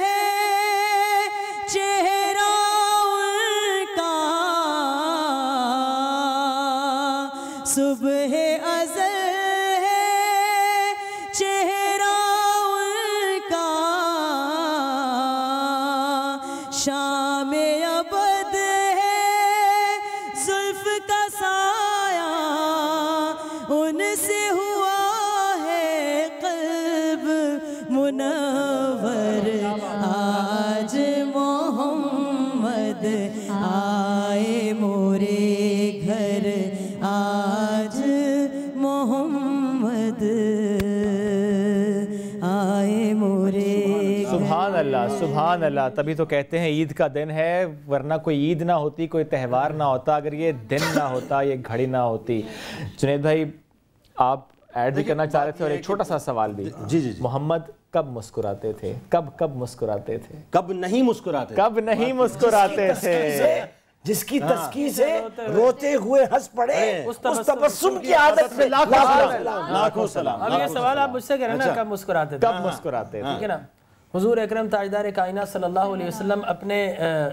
Speaker 1: ہے چہرہ ان کا صبح ازل ہے چہرہ ان کا شام ابد ہے زلف کا سایہ ان سے ہوا ہے قلب منور آج محمد آئے مورے گھر آج محمد آئے مورے
Speaker 2: سبحان اللہ تبھی تو کہتے ہیں عید کا دن ہے، ورنہ کوئی عید نہ ہوتی، کوئی تہوار نہ ہوتا اگر یہ دن نہ ہوتا، یہ گھڑی نہ ہوتی۔ جنید بھائی آپ ایڈ بھی کرنا چاہ رہے تھے اور ایک چھوٹا سا سوال بھی۔
Speaker 5: جی
Speaker 2: محمد کب مسکراتے تھے؟ کب مسکراتے تھے؟
Speaker 5: کب نہیں مسکراتے؟
Speaker 2: کب نہیں مسکراتے تھے؟
Speaker 3: جس کی تسکین سے روتے ہوئے ہنس پڑے اس تبسم کی عادت میں
Speaker 5: لاکھوں سلام۔
Speaker 4: اب یہ سوال آپ مجھ سے کریں نا کب مسکراتے تھے؟
Speaker 2: کب مسکراتے تھے؟
Speaker 4: ٹھیک ہے نا، حضور اکرم تاجدار کائنات صلی اللہ علیہ وسلم اپنے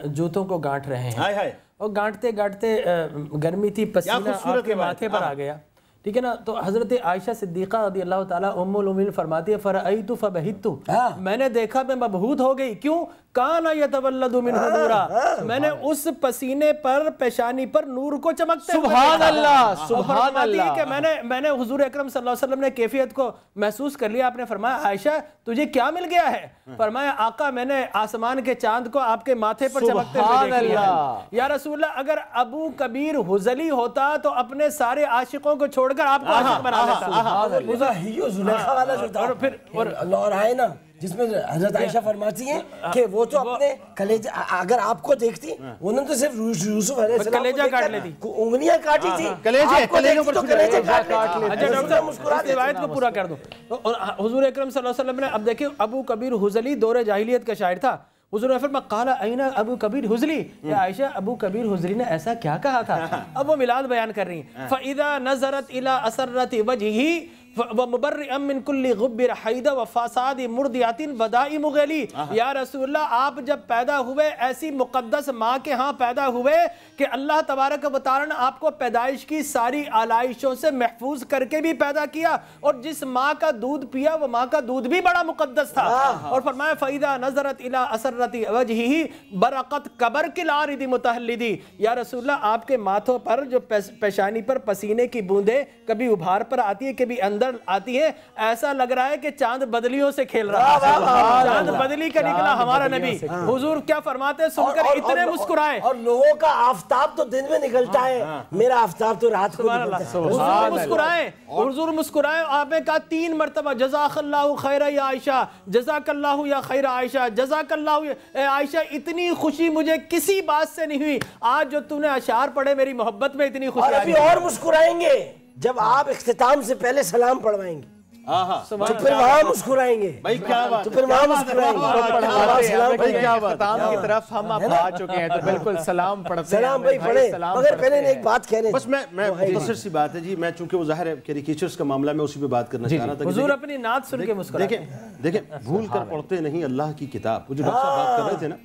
Speaker 4: جوتوں کو گانٹ رہے ہیں اور گانٹتے گانٹتے گرمی تھی، پسینہ آپ کے ماتھے پر آ گیا، ٹھیک ہے نا۔ تو حضرت عائشہ صدیقہ رضی اللہ تعالیٰ ام المؤمنین فرماتی ہے فرأیت فبہت، میں نے دیکھا میں مبہوت ہو گئی، کیوں؟ کانا یتولد منہ نورا، میں نے اس پسینے پر پیشانی پر نور کو چمکتے ہوئے
Speaker 2: سبحان اللہ سبحان اللہ
Speaker 4: کہ میں نے حضور اکرم صلی اللہ علیہ وسلم نے کیفیت کو محسوس کر لیا۔ آپ نے فرمایا عائشہ تجھے کیا مل گیا ہے؟ فرمایا آقا میں نے آسمان کے چاند کو آپ کے ماتھے پر چمکتے ہوئے دیکھ لیا۔ یا رسول اللہ اگر ابو کبیر حذلی ہوتا تو اپنے سارے عاشقوں کو چھوڑ کر آپ کو عاشق بنا دیتا۔
Speaker 3: ہیو زلیخا والا جو تھا اور اللہ اور آئے نا جس میں حضرت عائشہ فرماتی ہیں کہ وہ تو اپنے کلیجہ اگر آپ کو دیکھتی انہوں نے تو صرف یوسف علیہ السلام
Speaker 4: کلیجہ کاٹ لیتی،
Speaker 3: انگلیاں کاٹی تھی،
Speaker 5: کلیجے
Speaker 3: کاٹ لیتی۔
Speaker 4: اچھا ڈاکٹر صاحب اس روایت کو پورا کر دو۔ حضور اکرم صلی اللہ علیہ وسلم نے اب دیکھیں ابو کبیر حذلی دور جاہلیت کا شاعر تھا، حضور نے فرمایا قال این ابو کبیر حذلی، یا عائشہ ابو کبیر حذلی نے ایسا کیا کہا تھا؟ اب وہ میلاد بیان کر رہی ہیں۔ فَإِذَا نَظَرَتْ إِلَىٰ أَسَرَّةِ وَجْهِهِ وَمُبَرِّئًا مِّن كُلِّ غُبِّ رَحَيْدَ وَفَاسَادِ مُرْضِعَةٍ بَدَائِمُ غَلِي، یا رسول اللہ آپ جب پیدا ہوئے ایسی مقدس ماں کے ہاں پیدا ہوئے کہ اللہ تبارک و تعالیٰ نے آپ کو پیدائش کی ساری آلائشوں سے محفوظ کر کے بھی پیدا کیا، اور جس ماں کا دودھ پیا وہ ماں کا دودھ بھی بڑا مقدس تھا۔ اور فرمایا فَإِذَا نَظَرَتْ إِلَىٰ أَسَرَّةِ وَجْهِهِ بَرَقَتْ كَبَرْقِ الْعَارِضِ مُتَهَلِّدِ، یا رسول اللہ آپ کے ماتھوں پر جو پیشانی پر پسینے کی بوندیں کبھی ابھار پر آتی ہے کبھی اندر آتی ہے، ایسا لگ رہا ہے کہ چاند بدلیوں سے کھیل رہا ہے، چاند بدلی کا نکلا ہمارا نبی۔ حضور کیا فرماتے ہیں سن کر اتنے مسکرائے،
Speaker 3: اور لوگوں کا آفتاب تو دن میں نکلتا ہے، میرا آفتاب تو رات کو نکلتا ہے۔
Speaker 4: حضور مسکرائے، حضور مسکرائے، آپ نے کہا 3 مرتبہ جزاک اللہ خیر یا عائشہ، جزاک اللہ یا خیر عائشہ، جزاک اللہ اے عائشہ، اتنی خوشی مجھے کسی بات سے نہیں ہوئی، آج جو تم نے اشعار پڑھے میری محبت میں اتنی خوشی
Speaker 3: اور ابھی اور مسکرائیں گے جب آپ اختتام سے پہلے سلام پڑھوائیں گے تو پھر وہاں مسکرائیں گے، تو پھر وہاں مسکرائیں گے۔
Speaker 2: اختتام کی طرف ہم اب آ چکے ہیں تو بالکل سلام پڑھتے ہیں۔
Speaker 3: سلام بھائی پڑھے، مگر پہلے ایک بات کہہ رہے ہیں،
Speaker 5: بس میں مختصر سی بات ہے جی، میں چونکہ وہ ظاہر ہے کیریکیچرز کا معاملہ میں اسی پہ بات کرنا چاہ رہا تھا۔
Speaker 4: حضور اپنی نعت سن کے مسکراتے ہیں۔
Speaker 5: دیکھیں بھول کر پڑھتے نہیں اللہ کی کتاب، وہ جو ڈاکٹر صاحب بات کر رہے تھے نا،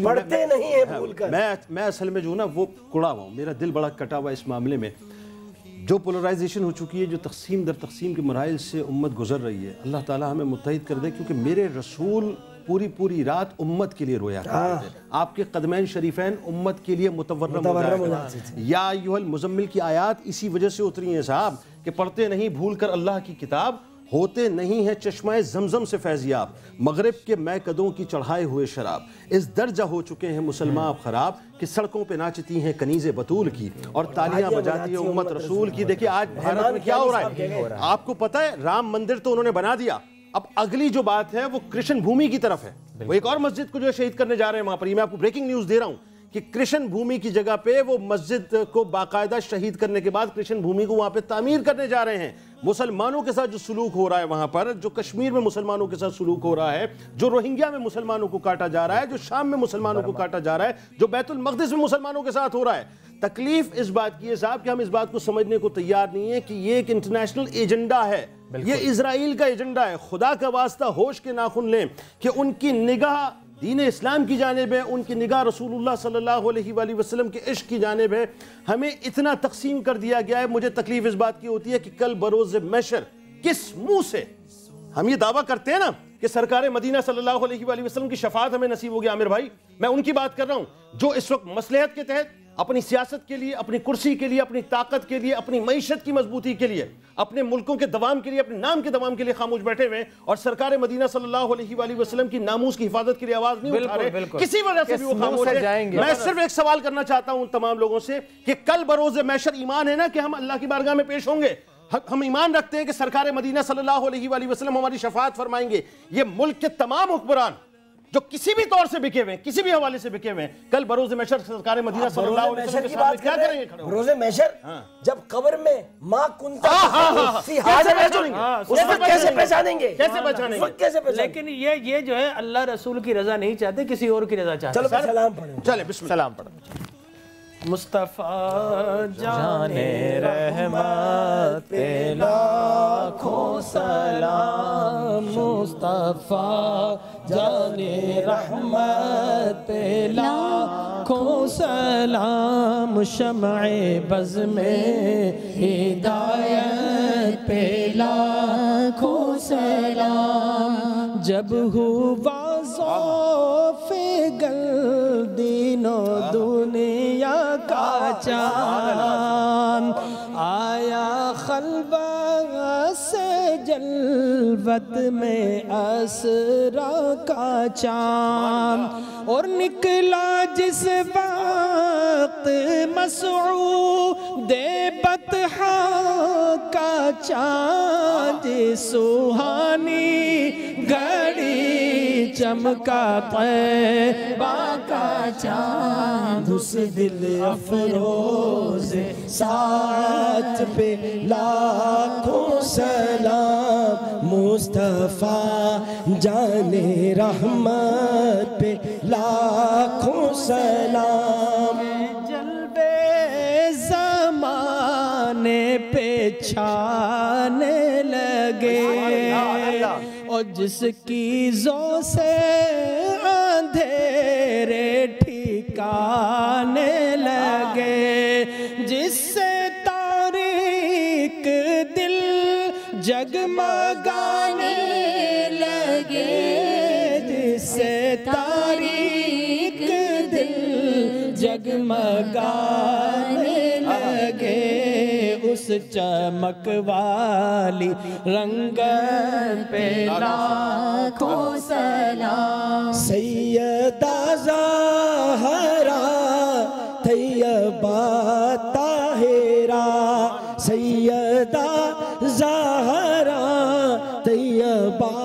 Speaker 3: پڑھتے نہیں ہیں بھول کر۔
Speaker 5: میں اصل میں جو نا وہ کڑا ہوا ہوں، میرا دل بڑا کٹا ہوا اس معاملے میں، جو پولرائزیشن ہو چکی ہے، جو تقسیم در تقسیم کے مراحل سے امت گزر رہی ہے، اللہ تعالیٰ ہمیں متحد کر دے، کیونکہ میرے رسول پوری پوری رات امت کے لیے رویا کرتے تھے. آپ کے قدمین شریفین امت کے لیے متورم ہو جاتے تھے. یا ایھا المزمل کی آیات اسی وجہ سے اتری ہیں صاحب کہ پڑھتے نہیں بھول کر اللہ کی کتاب, ہوتے نہیں ہیں چشمہ زمزم سے فیضیاب, مغرب کے میں قدوں کی چڑھائے ہوئے شراب, اس درجہ ہو چکے ہیں مسلمان اب خراب کہ سڑکوں پہ ناچتی ہیں کنیز بطول کی اور تالیاں بجاتی ہیں امت رسول کی. دیکھیں آج بھارت میں کیا ہو رہا ہے, آپ کو پتہ ہے رام مندر تو انہوں نے بنا دیا, اب اگلی جو بات ہے وہ کرشن بھومی کی طرف ہے. وہ ایک اور مسجد کو جو ہے شہید کرنے جا رہے ہیں وہاں پر. یہ میں آپ کو بریکنگ نیوز دے رہا ہوں کہ کرشن بھومی کی جگہ پہ وہ مسجد کو باقاعدہ شہید کرنے کے بعد کرشن بھومی کو وہاں پہ تعمیر کرنے جا رہے ہیں. مسلمانوں کے ساتھ جو سلوک ہو رہا ہے وہاں پر, جو کشمیر میں مسلمانوں کے ساتھ سلوک ہو رہا ہے, جو روہنگیا میں مسلمانوں کو کاٹا جا رہا ہے, جو شام میں مسلمانوں کو کاٹا جا رہا ہے, جو بیت المقدس میں مسلمانوں کے ساتھ ہو رہا ہے, تکلیف اس بات کی ہے صاحب کہ ہم اس بات کو سمجھنے کو تیار نہیں ہے کہ یہ ایک انٹرنیشنل ایجنڈا ہے, یہ اسرائیل کا ایجنڈا ہے. خدا کا واسطہ ہوش کے ناخن لیں کہ ان کی نگاہ دین اسلام کی جانب ہے, ان کی نگاہ رسول اللہ صلی اللہ علیہ وآلہ وسلم کے عشق کی جانب ہے. ہمیں اتنا تقسیم کر دیا گیا ہے. مجھے تکلیف اس بات کی ہوتی ہے کہ کل بروز محشر کس منہ سے ہم یہ دعویٰ کرتے ہیں نا کہ سرکار مدینہ صلی اللہ علیہ وآلہ وسلم کی شفاعت ہمیں نصیب ہو گیا. عامر بھائی میں ان کی بات کر رہا ہوں جو اس وقت مصلحت کے تحت اپنی سیاست کے لیے, اپنی کرسی کے لیے, اپنی طاقت کے لیے, اپنی معیشت کی مضبوطی کے لیے, اپنے ملکوں کے دوام کے لیے, اپنے نام کے دوام کے لیے خاموش بیٹھے ہوئے, اور سرکار مدینہ صلی اللہ علیہ وآلہ وسلم کی ناموس کی حفاظت کے لیے آواز نہیں اٹھا رہے. کسی وجہ سے بھی وہ خاموش ہیں. میں صرف ایک سوال کرنا چاہتا ہوں تمام لوگوں سے کہ کل بروز محشر ایمان ہے نا کہ ہم اللہ کی بارگاہ میں پیش ہوں گے؟ ہم ایمان رکھتے ہیں کہ سرکار مدینہ صلی اللہ علیہ وآلہ وسلم ہماری شفاعت فرمائیں گے. یہ ملک کے تمام حکمران جو کسی بھی طور سے بکے ہوئے ہیں, کسی بھی حوالے سے بکے ہوئے ہیں, کل بروز محشر سرکار مدینہ صلی اللہ علیہ وسلم کے سامنے کیا کریں گے؟ کھڑے
Speaker 3: بروز محشر جب قبر میں ماں کنتا فی حاضر رجل, اس وقت کیسے پہچانیں گے؟
Speaker 5: کیسے پہچانیں گے؟
Speaker 4: لیکن یہ جو ہے اللہ رسول کی رضا نہیں چاہتے, کسی اور کی رضا چاہتے.
Speaker 3: چلو سلام پڑھیں.
Speaker 5: چلیں بسم اللہ.
Speaker 2: سلام پڑھیں.
Speaker 4: مصطفیٰ جان رحمت پہ لاکھوں سلام, مصطفیٰ جان رحمت پہ لاکھوں سلام, شمع بز میں ہدایت پہ لاکھوں سلام, جب ہوا ذوف گل دین و دنیا کا چاند, آیا خلوت سے جلوت میں اسرا کا چاند, اور نکلا جس وقت مسعود بطحا کا چاند, سوہانی گھڑی چمکا طیبہ کا چاند, اس دل افروز ساعت پہ لاکھوں سلام, مصطفیٰ جان رحمت پہ لاکھوں سلام, جلوے زمانے پہ چھانے لگے, اور جس کی ذو سے اندھیرے ٹھکانے لگے, جس سے تاریک دل جگمگانے لگے, جس سے تاریک دل جگمگانے لگے, اس چمک والی رنگت پہ لاکھوں سلام, سیدہ زہرا طیبہ طاہرہ, سیدہ زہرا طیبہ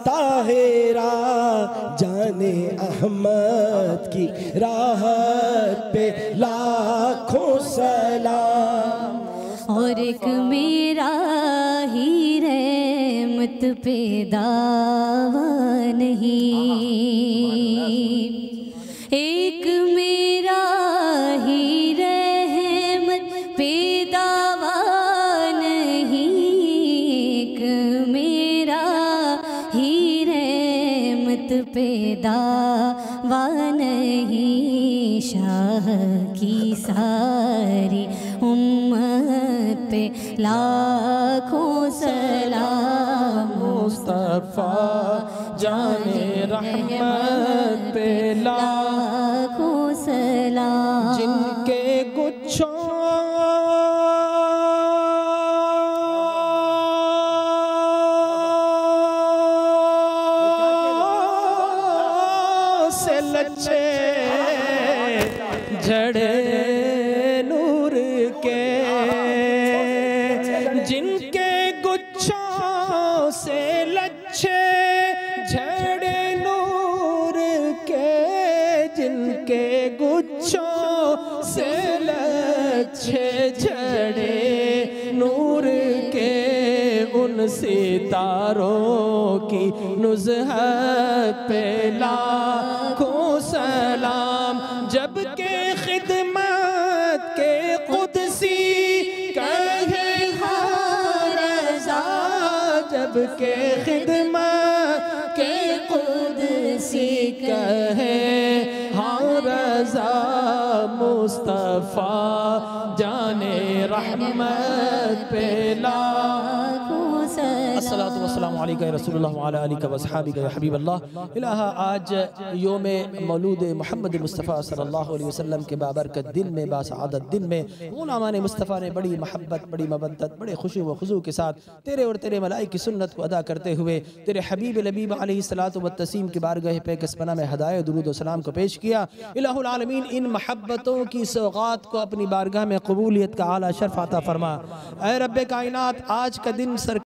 Speaker 4: طاہرہ, جان احمد کی راحت پہ لاکھوں سلام,
Speaker 6: اور ایک میرا ہی رحمت پہ دعویٰ نہیں, ایک میرا ہی رحمت پہ دعویٰ نہیں, ایک میرا ہی رحمت پہ دعویٰ نہیں, شاہ کی ساری امت پہ لاکھوں سلام,
Speaker 4: مصطفیٰ جانے رحمت پہ
Speaker 6: لاکھوں سلام
Speaker 4: جن کے گچھوں سے لچھے جھڑے نور کے جن کے گچھوں سے لچھے جھڑے نور کے جن کے گچھوں سے لچھے جھڑے نور کے ان ستاروں کی نزہت پہ لاکھوں سلام جب کہ خدمت کے قدسی کہے ہاں رضا جب کہ خدمت کے قدسی کہے ہاں رضا مصطفیٰ جانے رحمت پہ لاکھوں الصلاۃ والسلام علیکہ رسول اللہ وعلی آلہ وصحابہ یا حبیب اللہ الہ آج یوم مولود محمد مصطفیٰ صلی اللہ علیہ وسلم کے بابرکت دن میں باسعادت دن میں غلامان مصطفیٰ نے بڑی محبت بڑی مودت بڑے خشوع و خضوع کے ساتھ تیرے اور تیرے ملائک کی سنت کو ادا کرتے ہوئے تیرے حبیب لبیب علیہ الصلاۃ والتسلیم کی بارگاہ پیکس پناہ میں ہدایہ درود و سلام کو پیش کیا الہ العالمین ان محبتوں کی سوغات کو اپنی بارگاہ میں قبولیت کا اعلیٰ شرف عطا فرما اے رب کائنات آج کا دن